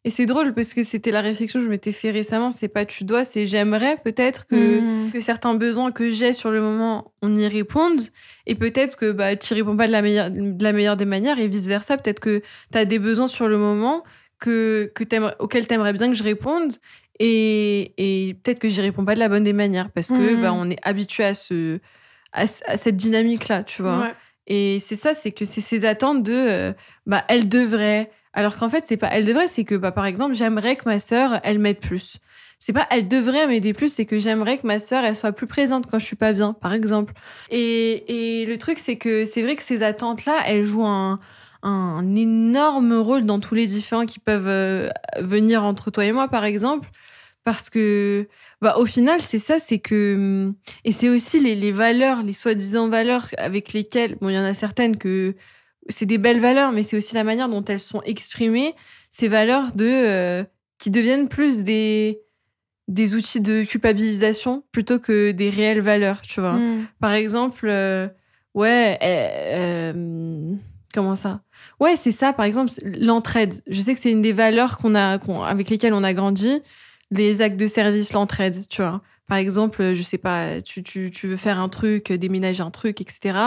Et c'est drôle parce que c'était la réflexion que je m'étais fait récemment, c'est pas tu dois, c'est j'aimerais peut-être que certains besoins que j'ai sur le moment, on y réponde. Et peut-être que tu réponds pas de la meilleure des manières et vice-versa. Peut-être que t'as des besoins sur le moment auxquels t'aimerais bien que je réponde. Et peut-être que j'y réponds pas de la bonne des manières parce que on est habitué à cette dynamique-là, tu vois. Ouais. Et c'est ça, c'est que c'est ces attentes de elle devrait. Alors qu'en fait, c'est pas elle devrait, c'est que par exemple, j'aimerais que ma sœur, elle m'aide plus. C'est pas elle devrait m'aider plus, c'est que j'aimerais que ma sœur, elle soit plus présente quand je suis pas bien, par exemple. Et le truc, c'est que c'est vrai que ces attentes-là, elles jouent un énorme rôle dans tous les différends qui peuvent venir entre toi et moi, par exemple. Parce que, au final, c'est ça, c'est que... Et c'est aussi les valeurs, les soi-disant valeurs avec lesquelles... Bon, il y en a certaines que... C'est des belles valeurs, mais c'est aussi la manière dont elles sont exprimées. Ces valeurs qui deviennent plus des outils de culpabilisation plutôt que des réelles valeurs, tu vois. Par exemple, ouais, comment ça? Ouais, c'est ça, par exemple, l'entraide. Je sais que c'est une des valeurs avec lesquelles on a grandi, les actes de service, l'entraide, tu vois. Par exemple, je sais pas, tu veux faire un truc, déménager un truc, etc.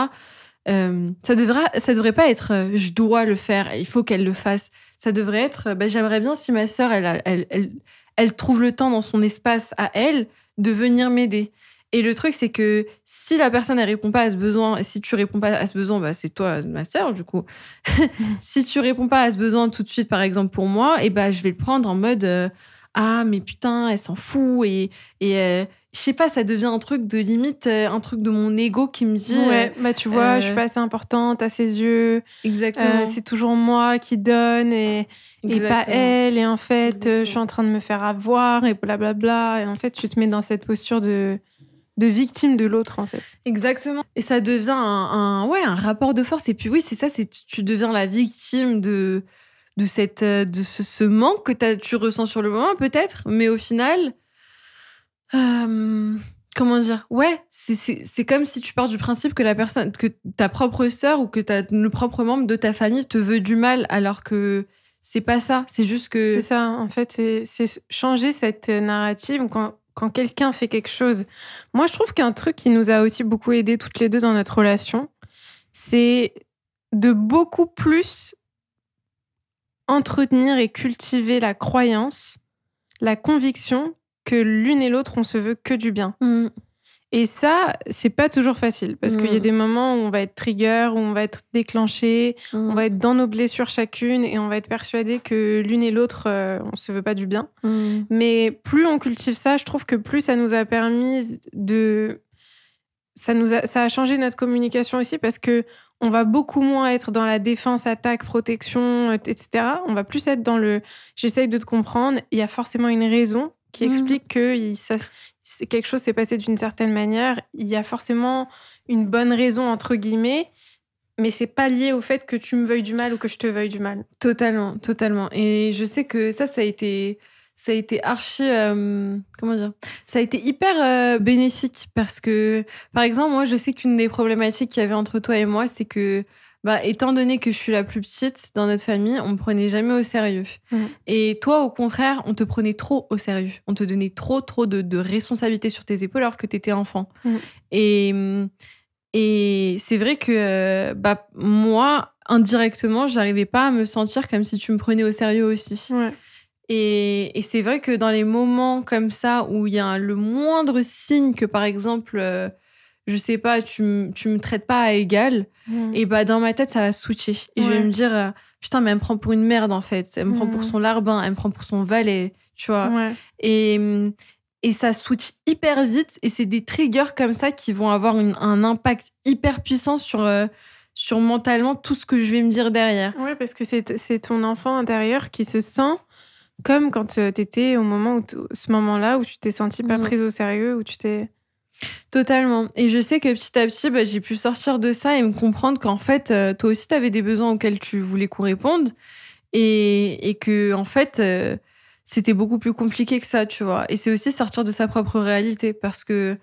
Ça devrait pas être je dois le faire, il faut qu'elle le fasse. Ça devrait être j'aimerais bien si ma sœur, elle trouve le temps dans son espace à elle de venir m'aider. Et le truc, c'est que si la personne, elle répond pas à ce besoin, et si tu réponds pas à ce besoin, c'est toi, ma sœur, du coup. Si tu réponds pas à ce besoin tout de suite, par exemple, pour moi, et je vais le prendre en mode ah, mais putain, elle s'en fout. Je sais pas, ça devient un truc de limite, un truc de mon ego qui me dit. Ouais, tu vois, je suis pas assez importante à ses yeux. Exactement. C'est toujours moi qui donne et pas elle. Et en fait, je suis en train de me faire avoir et blablabla. Et en fait, tu te mets dans cette posture de victime de l'autre, en fait. Exactement. Et ça devient un rapport de force. Et puis oui, c'est ça, tu deviens la victime de ce manque que tu ressens sur le moment, peut-être. Mais au final, comment dire? Ouais, c'est comme si tu pars du principe que ta propre sœur ou que le propre membre de ta famille te veut du mal, alors que c'est pas ça. C'est juste que... C'est ça, en fait, c'est changer cette narrative ou quand quelqu'un fait quelque chose. Moi, je trouve qu'un truc qui nous a aussi beaucoup aidé toutes les deux dans notre relation, c'est de beaucoup plus entretenir et cultiver la croyance, la conviction que l'une et l'autre, on se veut que du bien. Et ça, c'est pas toujours facile parce qu'il y a des moments où on va être trigger, où on va être déclenché, on va être dans nos blessures chacune et on va être persuadé que l'une et l'autre, on se veut pas du bien. Mais plus on cultive ça, je trouve que plus ça nous a permis ça a changé notre communication aussi parce que on va beaucoup moins être dans la défense, attaque, protection, etc. On va plus être dans le « j'essaye de te comprendre », il y a forcément une raison qui explique que quelque chose s'est passé d'une certaine manière. Il y a forcément une bonne raison, entre guillemets, mais c'est pas lié au fait que tu me veuilles du mal ou que je te veuille du mal. Totalement, totalement. Et je sais que ça a été archi... comment dire ? Ça a été hyper bénéfique parce que, par exemple, moi, je sais qu'une des problématiques qu'il y avait entre toi et moi, c'est que, étant donné que je suis la plus petite dans notre famille, on me prenait jamais au sérieux. Et toi, au contraire, on te prenait trop au sérieux. On te donnait trop de responsabilités sur tes épaules alors que t'étais enfant. Et c'est vrai que moi, indirectement, j'arrivais pas à me sentir comme si tu me prenais au sérieux aussi. Ouais. Et c'est vrai que dans les moments comme ça où il y a le moindre signe que, par exemple, je sais pas, tu me traites pas à égal, et dans ma tête, ça va switcher. Et je vais me dire, putain, mais elle me prend pour une merde, en fait. Elle me prend pour son larbin, elle me prend pour son valet, tu vois. Et ça switch hyper vite. Et c'est des triggers comme ça qui vont avoir un impact hyper puissant sur mentalement tout ce que je vais me dire derrière. Oui, parce que c'est ton enfant intérieur qui se sent comme quand t'étais au moment ce moment-là où tu t'es sentie pas prise au sérieux, où tu t'es... Totalement. Et je sais que petit à petit, j'ai pu sortir de ça et me comprendre qu'en fait, toi aussi, t'avais des besoins auxquels tu voulais qu'on réponde. Et que, en fait, c'était beaucoup plus compliqué que ça, tu vois. Et c'est aussi sortir de sa propre réalité parce que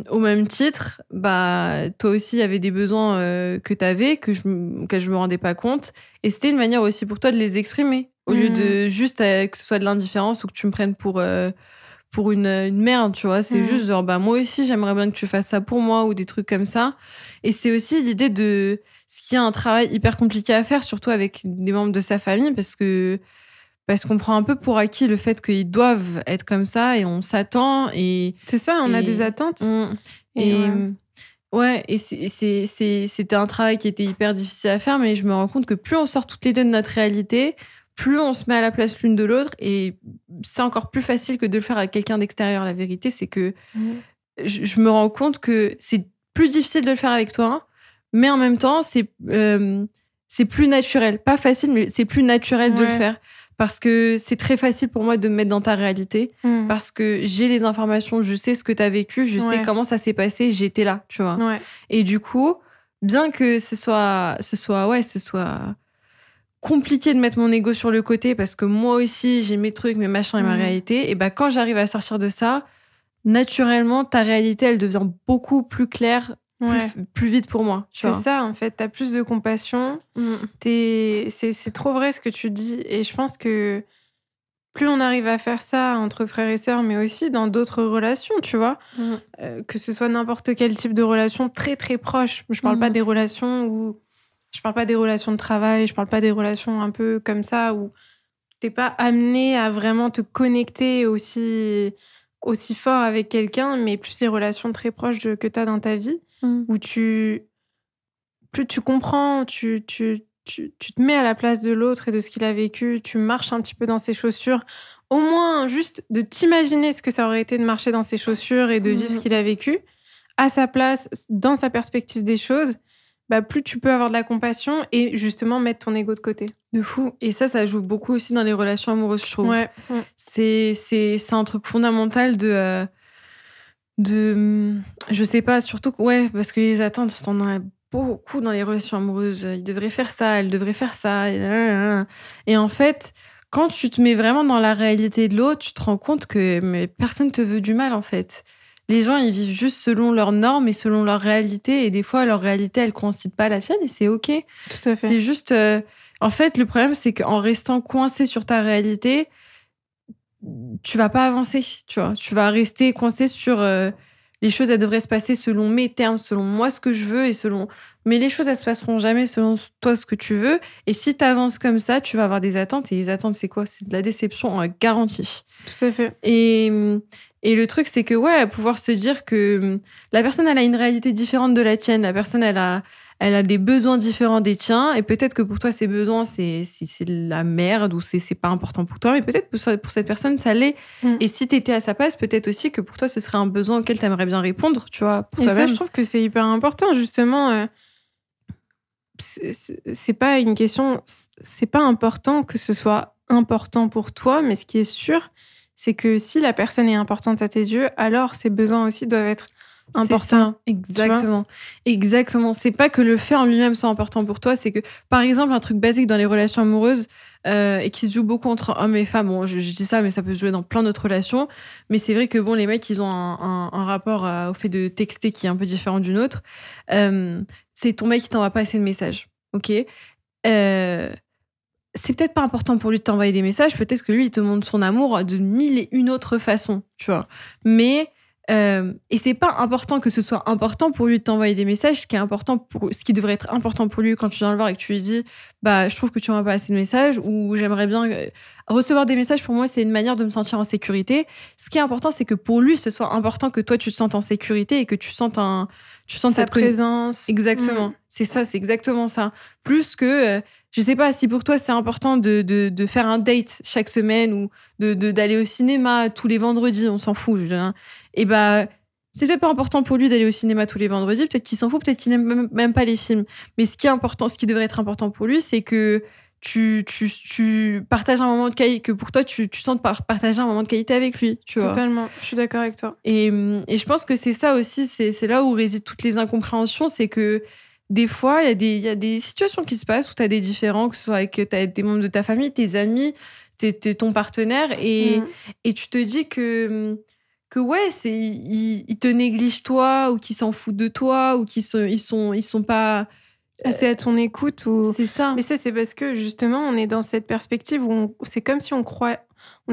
au même titre, toi aussi, il y avait des besoins que t'avais, que je me rendais pas compte. Et c'était une manière aussi pour toi de les exprimer. Au lieu de juste que ce soit de l'indifférence ou que tu me prennes pour une merde, tu vois. C'est juste genre, moi aussi, j'aimerais bien que tu fasses ça pour moi ou des trucs comme ça. Et c'est aussi l'idée de ce qui est un travail hyper compliqué à faire, surtout avec des membres de sa famille, parce qu'on prend un peu pour acquis le fait qu'ils doivent être comme ça et on s'attend. C'est ça, on a des attentes. Et c'était un travail qui était hyper difficile à faire, mais je me rends compte que plus on sort toutes les deux de notre réalité, plus on se met à la place l'une de l'autre, et c'est encore plus facile que de le faire avec quelqu'un d'extérieur. La vérité, c'est que je me rends compte que c'est plus difficile de le faire avec toi, mais en même temps, c'est plus naturel. Pas facile, mais c'est plus naturel de le faire. Parce que c'est très facile pour moi de me mettre dans ta réalité, parce que j'ai les informations, je sais ce que tu as vécu, je sais comment ça s'est passé, j'étais là, tu vois. Et du coup, bien que ce soit compliqué de mettre mon ego sur le côté, parce que moi aussi, j'ai mes trucs, mes machins et ma réalité, et quand j'arrive à sortir de ça, naturellement, ta réalité, elle devient beaucoup plus claire plus vite pour moi. C'est ça, en fait. T'as plus de compassion. C'est trop vrai ce que tu dis. Et je pense que plus on arrive à faire ça entre frères et sœurs, mais aussi dans d'autres relations, tu vois, que ce soit n'importe quel type de relation très, très proche. Je parle pas des relations où... Je parle pas des relations de travail, je parle pas des relations un peu comme ça, où t'es pas amené à vraiment te connecter aussi fort avec quelqu'un, mais plus les relations très proches que t'as dans ta vie, où plus tu comprends, tu te mets à la place de l'autre et de ce qu'il a vécu, tu marches un petit peu dans ses chaussures, au moins juste de t'imaginer ce que ça aurait été de marcher dans ses chaussures et de vivre ce qu'il a vécu, à sa place, dans sa perspective des choses, bah, plus tu peux avoir de la compassion et justement mettre ton ego de côté. De fou. Et ça joue beaucoup aussi dans les relations amoureuses, je trouve. Ouais. C'est un truc fondamental de je sais pas, surtout parce que les attentes, t'en as beaucoup dans les relations amoureuses. Il devrait faire ça, elle devrait faire ça. Et en fait, quand tu te mets vraiment dans la réalité de l'autre, tu te rends compte que personne te veut du mal, en fait. Les gens, ils vivent juste selon leurs normes et selon leur réalité. Et des fois, leur réalité, elle ne coïncide pas à la tienne et c'est OK. Tout à fait. C'est juste... en fait, le problème, c'est qu'en restant coincé sur ta réalité, tu vas pas avancer, tu vois. Tu vas rester coincé sur... les choses, elles devraient se passer selon mes termes, selon moi, ce que je veux. Mais les choses, elles se passeront jamais selon toi, ce que tu veux. Et si tu avances comme ça, tu vas avoir des attentes. Et les attentes, c'est quoi ? C'est de la déception garantie. Tout à fait. Et le truc, c'est que, pouvoir se dire que la personne, elle a une réalité différente de la tienne. La personne, elle a des besoins différents des tiens. Et peut-être que pour toi, ces besoins, c'est la merde ou c'est pas important pour toi. Mais peut-être pour cette personne, ça l'est. Et si t'étais à sa place, peut-être aussi que pour toi, ce serait un besoin auquel t'aimerais bien répondre, tu vois, pour toi-même. Et ça, je trouve que c'est hyper important, justement. C'est pas une question... C'est pas important que ce soit important pour toi, mais ce qui est sûr... c'est que si la personne est importante à tes yeux, alors ses besoins aussi doivent être importants. Exactement. Exactement. C'est pas que le fait en lui-même soit important pour toi, c'est que, par exemple, un truc basique dans les relations amoureuses et qui se joue beaucoup entre hommes et femmes, bon, je dis ça, mais ça peut se jouer dans plein d'autres relations, mais c'est vrai que, bon, les mecs, ils ont un rapport au fait de texter qui est un peu différent d'une autre. C'est ton mec qui t'envoie pas assez de messages, ok ? C'est peut-être pas important pour lui de t'envoyer des messages, peut-être que lui, il te montre son amour de 1001 autres façons, tu vois. Mais, et c'est pas important que ce soit important pour lui de t'envoyer des messages, ce qui devrait être important pour lui quand tu viens le voir et que tu lui dis, je trouve que tu m'envoies pas assez de messages, ou j'aimerais bien recevoir des messages, pour moi, c'est une manière de me sentir en sécurité. Ce qui est important, c'est que pour lui, ce soit important que toi, tu te sentes en sécurité et que tu sentes sa présence. Exactement. C'est ça, c'est exactement ça. Plus que, je sais pas, si pour toi, c'est important de faire un date chaque semaine ou d'aller au cinéma tous les vendredis, on s'en fout. Et c'est peut-être pas important pour lui d'aller au cinéma tous les vendredis. Peut-être qu'il s'en fout, peut-être qu'il n'aime même pas les films. Mais ce qui est important, ce qui devrait être important pour lui, c'est que tu partages un moment de qualité, que pour toi, tu sens partager un moment de qualité avec lui, tu vois. Totalement, je suis d'accord avec toi. Et je pense que c'est ça aussi, c'est là où résident toutes les incompréhensions, c'est que des fois, il y a des situations qui se passent où tu as des différends, que ce soit avec des membres de ta famille, tes amis, ton partenaire, et tu te dis que ils te négligent toi, ou qu'ils s'en foutent de toi, ou qu'ils sont pas... assez à ton écoute. C'est ça. Mais ça, c'est parce que justement, on est dans cette perspective où c'est comme si on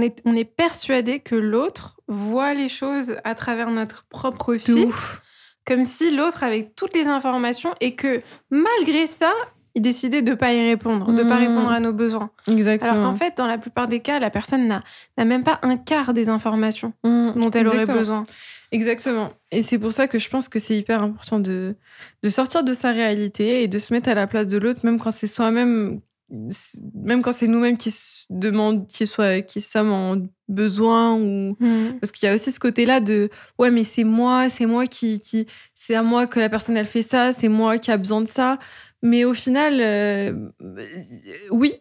est persuadé que l'autre voit les choses à travers notre propre filtre, comme si l'autre avait toutes les informations et que malgré ça, il décidait de pas y répondre, de pas répondre à nos besoins. Exactement. Alors qu'en fait, dans la plupart des cas, la personne n'a même pas un quart des informations dont elle aurait besoin. Exactement. Et c'est pour ça que je pense que c'est hyper important de sortir de sa réalité et de se mettre à la place de l'autre, même quand c'est soi-même, même quand c'est nous-mêmes qui sommes en besoin, ou parce qu'il y a aussi ce côté-là de mais c'est moi qui c'est à moi que la personne elle fait ça, c'est moi qui a besoin de ça. Mais au final, oui,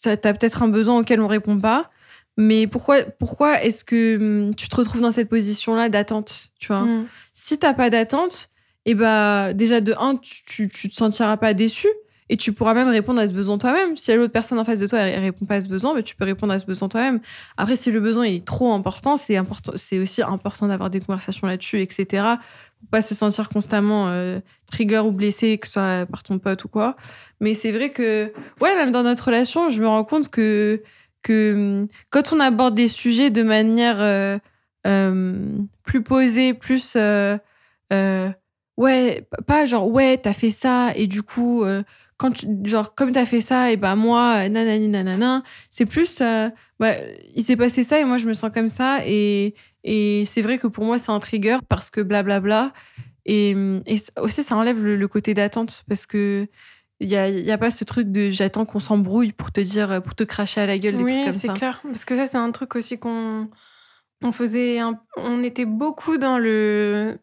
t'as peut-être un besoin auquel on répond pas. Mais pourquoi est-ce que tu te retrouves dans cette position-là d'attente, tu vois ? Si t'as pas d'attente, déjà de 1, tu te sentiras pas déçu et tu pourras même répondre à ce besoin toi-même. Si l'autre personne en face de toi elle répond pas à ce besoin, tu peux répondre à ce besoin toi-même. Après, si le besoin est trop important, c'est aussi important d'avoir des conversations là-dessus, etc. pour pas se sentir constamment trigger ou blessé, que ce soit par ton pote ou quoi. Mais c'est vrai que, même dans notre relation, je me rends compte que quand on aborde des sujets de manière plus posée, plus... pas genre, t'as fait ça, et du coup, comme t'as fait ça, et bah moi, nanani nanana, c'est plus, il s'est passé ça, et moi, je me sens comme ça, et c'est vrai que pour moi, c'est un trigger, parce que blablabla, et aussi, ça enlève le côté d'attente, parce que il y a pas ce truc de j'attends qu'on s'embrouille pour te cracher à la gueule, des trucs comme ça. Oui, c'est clair. Parce que ça, c'est un truc aussi qu'on faisait. On était beaucoup dans le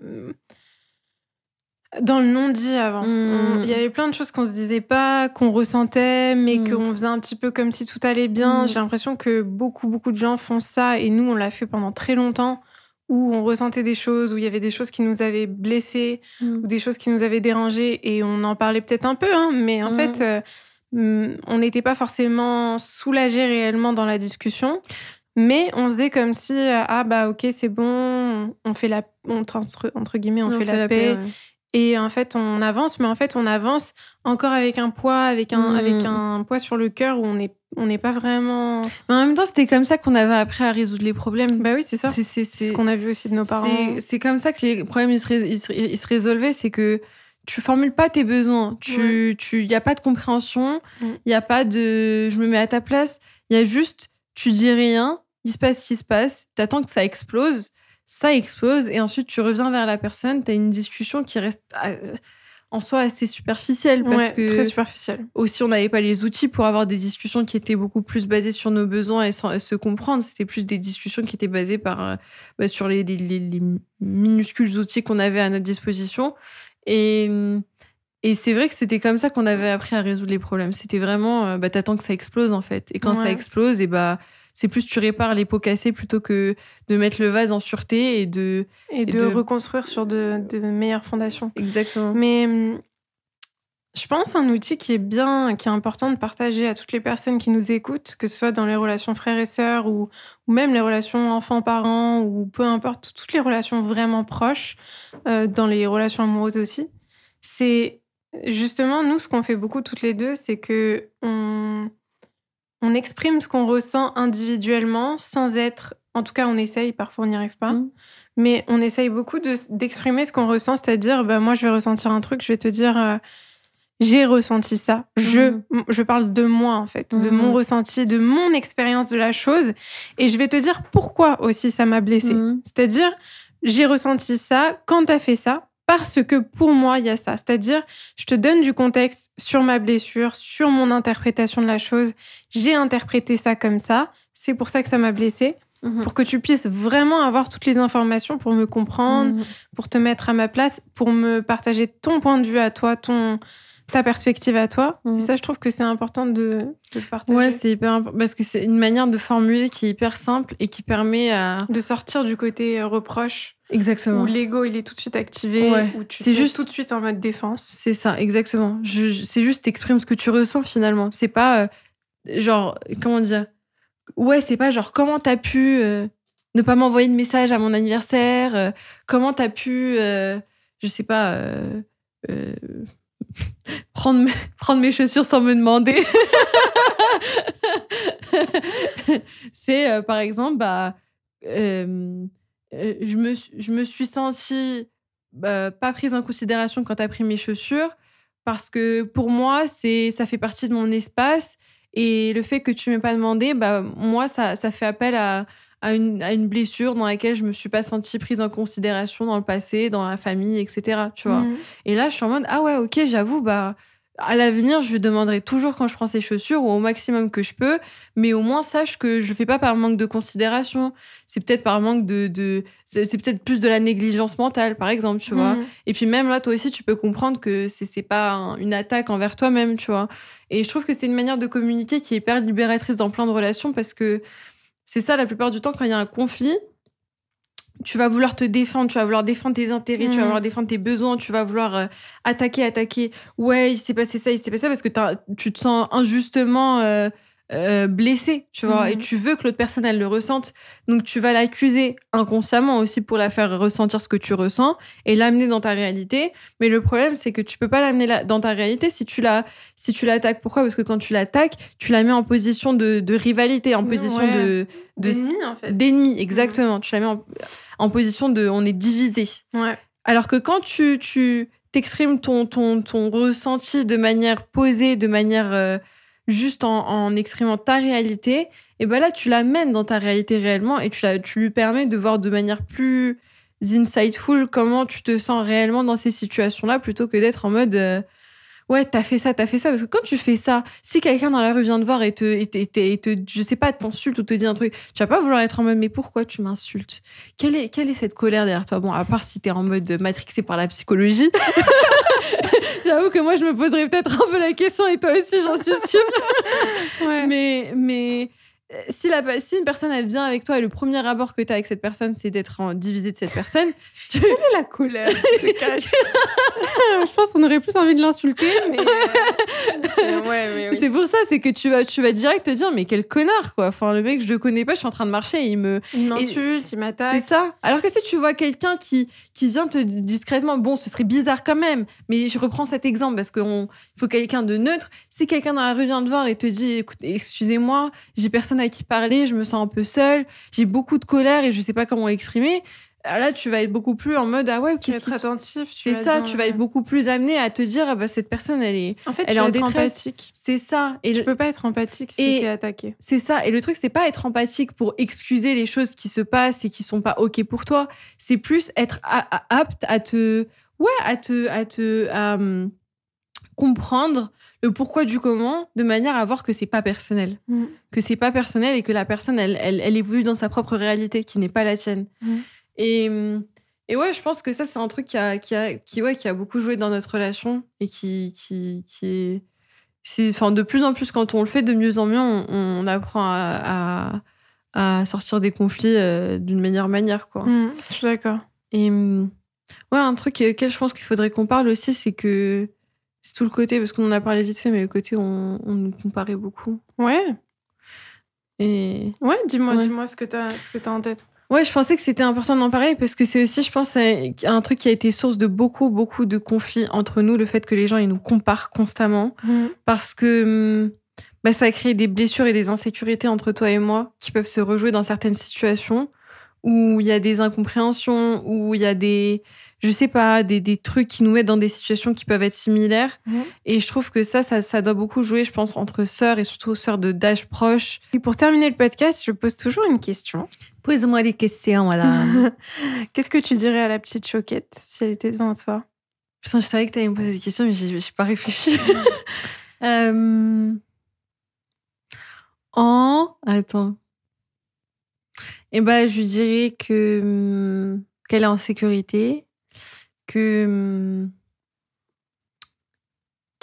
non-dit avant. Il y avait plein de choses qu'on se disait pas, qu'on ressentait, mais qu'on faisait un petit peu comme si tout allait bien. J'ai l'impression que beaucoup de gens font ça, et nous, on l'a fait pendant très longtemps, où on ressentait des choses, où il y avait des choses qui nous avaient blessés, ou des choses qui nous avaient dérangés, et on en parlait peut-être un peu, mais en fait, on n'était pas forcément soulagés réellement dans la discussion, mais on faisait comme si, ok, c'est bon, on fait entre guillemets, on fait la paix. Ouais. Et en fait, on avance, mais en fait, on avance encore avec un poids, avec un poids sur le cœur, où on n'est pas vraiment... Mais en même temps, c'était comme ça qu'on avait appris à résoudre les problèmes. Bah oui, c'est ça. C'est ce qu'on a vu aussi de nos parents. C'est comme ça que les problèmes, ils se résolvaient. C'est que tu formules pas tes besoins. Y a pas de compréhension. Y a pas de... Je me mets à ta place. Il y a juste... Tu dis rien. Il se passe ce qui se passe. T'attends que ça explose. Ça explose, et ensuite tu reviens vers la personne, t'as une discussion qui reste en soi assez superficielle, parce que très superficielle. Aussi, on n'avait pas les outils pour avoir des discussions qui étaient beaucoup plus basées sur nos besoins et se comprendre. C'était plus des discussions qui étaient basées sur les minuscules outils qu'on avait à notre disposition, et c'est vrai que c'était comme ça qu'on avait appris à résoudre les problèmes. C'était vraiment t'attends que ça explose, en fait, et quand ça explose, et c'est plus tu répares les pots cassés plutôt que de mettre le vase en sûreté et de reconstruire sur de meilleures fondations. Exactement. Mais je pense un outil qui est important de partager à toutes les personnes qui nous écoutent, que ce soit dans les relations frères et sœurs, ou même les relations enfants-parents, ou peu importe, toutes les relations vraiment proches, dans les relations amoureuses aussi. C'est justement, nous, ce qu'on fait beaucoup toutes les deux, c'est que on exprime ce qu'on ressent individuellement, sans être... En tout cas, on essaye, parfois on n'y arrive pas. Mais on essaye beaucoup d'exprimer ce qu'on ressent, c'est-à-dire, moi, je vais ressentir un truc, je vais te dire, j'ai ressenti ça. Je parle de moi, en fait, de mon ressenti, de mon expérience de la chose, et je vais te dire pourquoi aussi ça m'a blessée. C'est-à-dire, j'ai ressenti ça quand t'as fait ça, parce que pour moi, il y a ça. C'est-à-dire, je te donne du contexte sur ma blessure, sur mon interprétation de la chose. J'ai interprété ça comme ça. C'est pour ça que ça m'a blessée. Pour que tu puisses vraiment avoir toutes les informations pour me comprendre, pour te mettre à ma place, pour me partager ton point de vue à toi, ta perspective à toi. Et ça, je trouve que c'est important de le partager. Ouais, c'est hyper important, parce que c'est une manière de formuler qui est hyper simple et qui permet de sortir du côté reproche. Exactement. Où l'ego, il est tout de suite activé, où tu es juste tout de suite en mode défense. C'est ça, exactement. C'est juste t'exprimes ce que tu ressens, finalement. C'est pas genre, comment dire, c'est pas genre comment t'as pu ne pas m'envoyer de message à mon anniversaire, comment t'as pu je sais pas prendre mes chaussures sans me demander. C'est par exemple je me suis sentie pas prise en considération quand t'as pris mes chaussures, parce que pour moi ça fait partie de mon espace, et le fait que tu m'aies pas demandé, moi ça fait appel à une blessure dans laquelle je me suis pas sentie prise en considération dans le passé, dans la famille, etc. Tu vois. Et là je suis en mode ok, j'avoue, à l'avenir, je demanderai toujours quand je prends ces chaussures, ou au maximum que je peux, mais au moins sache que je le fais pas par manque de considération. C'est peut-être par manque c'est peut-être plus de la négligence mentale, par exemple, tu vois. Et puis même là, toi aussi, tu peux comprendre que c'est pas une attaque envers toi-même, tu vois. Et je trouve que c'est une manière de communiquer qui est hyper libératrice dans plein de relations, parce que c'est ça, la plupart du temps, quand il y a un conflit, tu vas vouloir te défendre, tu vas vouloir défendre tes intérêts, tu vas vouloir défendre tes besoins, tu vas vouloir attaquer. Ouais, il s'est passé ça, parce que tu te sens injustement blessé, tu vois, et tu veux que l'autre personne, elle le ressente. Donc, tu vas l'accuser inconsciemment aussi pour la faire ressentir ce que tu ressens et l'amener dans ta réalité. Mais le problème, c'est que tu peux pas l'amener dans ta réalité si tu l'attaques. Pourquoi ? Parce que quand tu l'attaques, tu la mets en position de rivalité, en position d'ennemi, en fait. D'ennemi, exactement. Tu la mets en position de... On est divisé. Ouais. Alors que quand tu t'exprimes ton ressenti de manière posée, de manière juste en exprimant ta réalité, et ben là, tu l'amènes dans ta réalité réellement et tu lui permets de voir de manière plus insightful comment tu te sens réellement dans ces situations-là plutôt que d'être en mode ouais, t'as fait ça. Parce que quand tu fais ça, si quelqu'un dans la rue vient te voir et te je sais pas, t'insulte ou te dit un truc, tu vas pas vouloir être en mode mais pourquoi tu m'insultes ? Quelle est cette colère derrière toi ? Bon, à part si t'es en mode matrixé par la psychologie. J'avoue que moi, je me poserais peut-être un peu la question et toi aussi, j'en suis sûre. Ouais. Mais si une personne, elle vient avec toi et le premier abord que t'as avec cette personne, c'est d'être divisé de cette personne. Quelle est la colère qui se cache ? Je pense qu'on aurait plus envie de l'insulter, mais... mais oui. C'est pour ça, c'est que tu vas direct te dire, mais quel connard, quoi. Enfin, le mec, je le connais pas, je suis en train de marcher et il m'insulte, il m'attaque. C'est ça. Alors que si tu vois quelqu'un qui vient te discrètement, bon, ce serait bizarre quand même, mais je reprends cet exemple parce qu'il faut quelqu'un de neutre. Si quelqu'un dans la rue vient te voir et te dit, écoute, excusez-moi, j'ai personne à qui parler, je me sens un peu seule, j'ai beaucoup de colère et je sais pas comment l'exprimer. Alors là, tu vas être beaucoup plus en mode, ah ouais, tu vas être attentif. C'est ça, tu vas être beaucoup plus amené à te dire, ah bah, cette personne, elle est en détresse. Empathique. C'est ça. Et tu peux pas être empathique si t'es attaqué. C'est ça. Et le truc, c'est pas être empathique pour excuser les choses qui se passent et qui sont pas OK pour toi. C'est plus être apte à comprendre le pourquoi du comment, de manière à voir que c'est pas personnel. Que c'est pas personnel et que la personne, elle évolue dans sa propre réalité, qui n'est pas la tienne. Et ouais, je pense que ça, c'est un truc qui a beaucoup joué dans notre relation et qui est... Enfin, de plus en plus, quand on le fait, de mieux en mieux, on apprend à sortir des conflits d'une meilleure manière, quoi. Je suis d'accord. Et ouais, un truc auquel je pense qu'il faudrait qu'on parle aussi, c'est que c'est tout le côté, parce qu'on en a parlé vite fait, mais le côté où on nous comparait beaucoup. Ouais. Et... Ouais, dis-moi ce que t'as en tête. Ouais, je pensais que c'était important d'en parler parce que c'est aussi, je pense, un truc qui a été source de beaucoup de conflits entre nous, le fait que les gens ils nous comparent constamment, parce que ça crée des blessures et des insécurités entre toi et moi qui peuvent se rejouer dans certaines situations où il y a des incompréhensions, où il y a des trucs qui nous mettent dans des situations qui peuvent être similaires. Et je trouve que ça doit beaucoup jouer, je pense, entre sœurs et surtout sœurs d'âge proche. Et pour terminer le podcast, je pose toujours une question. Pose-moi des questions, madame. Qu'est-ce que tu dirais à la petite Choquette si elle était devant toi ? Putain, je savais que t'allais me poser des questions, mais j'ai pas réfléchi. Attends. Eh ben, je lui dirais qu'elle est en sécurité, qu'elle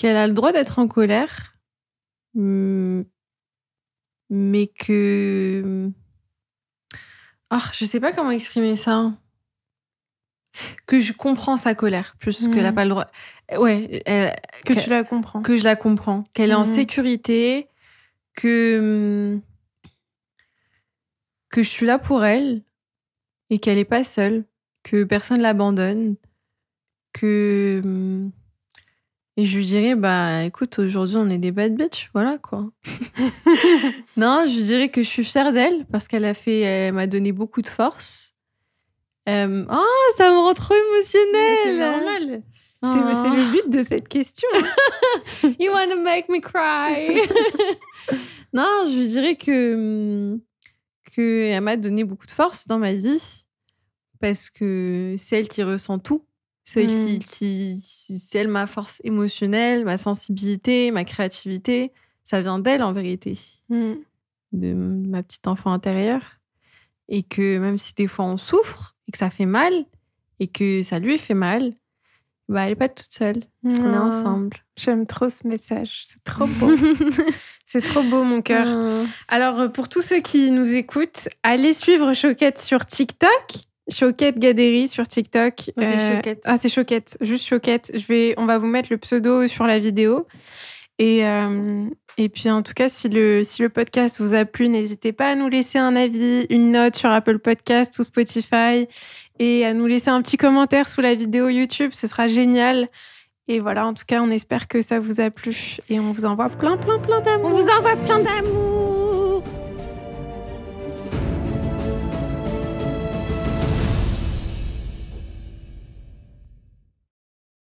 a le droit d'être en colère, mais que... je sais pas comment exprimer ça. Que je comprends sa colère, plus qu'elle n'a pas le droit. Ouais. Que tu la comprends. Que je la comprends. Qu'elle est en sécurité, que je suis là pour elle et qu'elle n'est pas seule, que personne l'abandonne, et je lui dirais, écoute, aujourd'hui, on est des bad bitch, voilà, quoi. Non, je lui dirais que je suis fière d'elle parce elle m'a donné beaucoup de force. Ça me rend trop émotionnelle. C'est normal. C'est le but de cette question. You want to make me cry. Non, je lui dirais que elle m'a donné beaucoup de force dans ma vie parce que c'est elle qui ressent tout. C'est elle ma force émotionnelle, ma sensibilité, ma créativité. Ça vient d'elle en vérité, de ma petite enfant intérieure. Et que même si des fois on souffre et que ça fait mal et que ça lui fait mal, elle n'est pas toute seule. On est ensemble. J'aime trop ce message. C'est trop beau. C'est trop beau, mon cœur. Alors, pour tous ceux qui nous écoutent, allez suivre Choquette sur TikTok. Choquette Gaderi sur TikTok. C'est Choquette. C'est Choquette. Juste Choquette. On va vous mettre le pseudo sur la vidéo. Et Et puis en tout cas, si le podcast vous a plu, n'hésitez pas à nous laisser un avis, une note sur Apple Podcast ou Spotify et à nous laisser un petit commentaire sous la vidéo YouTube, ce sera génial. Et voilà, en tout cas, on espère que ça vous a plu et on vous envoie plein d'amour. On vous envoie plein d'amour.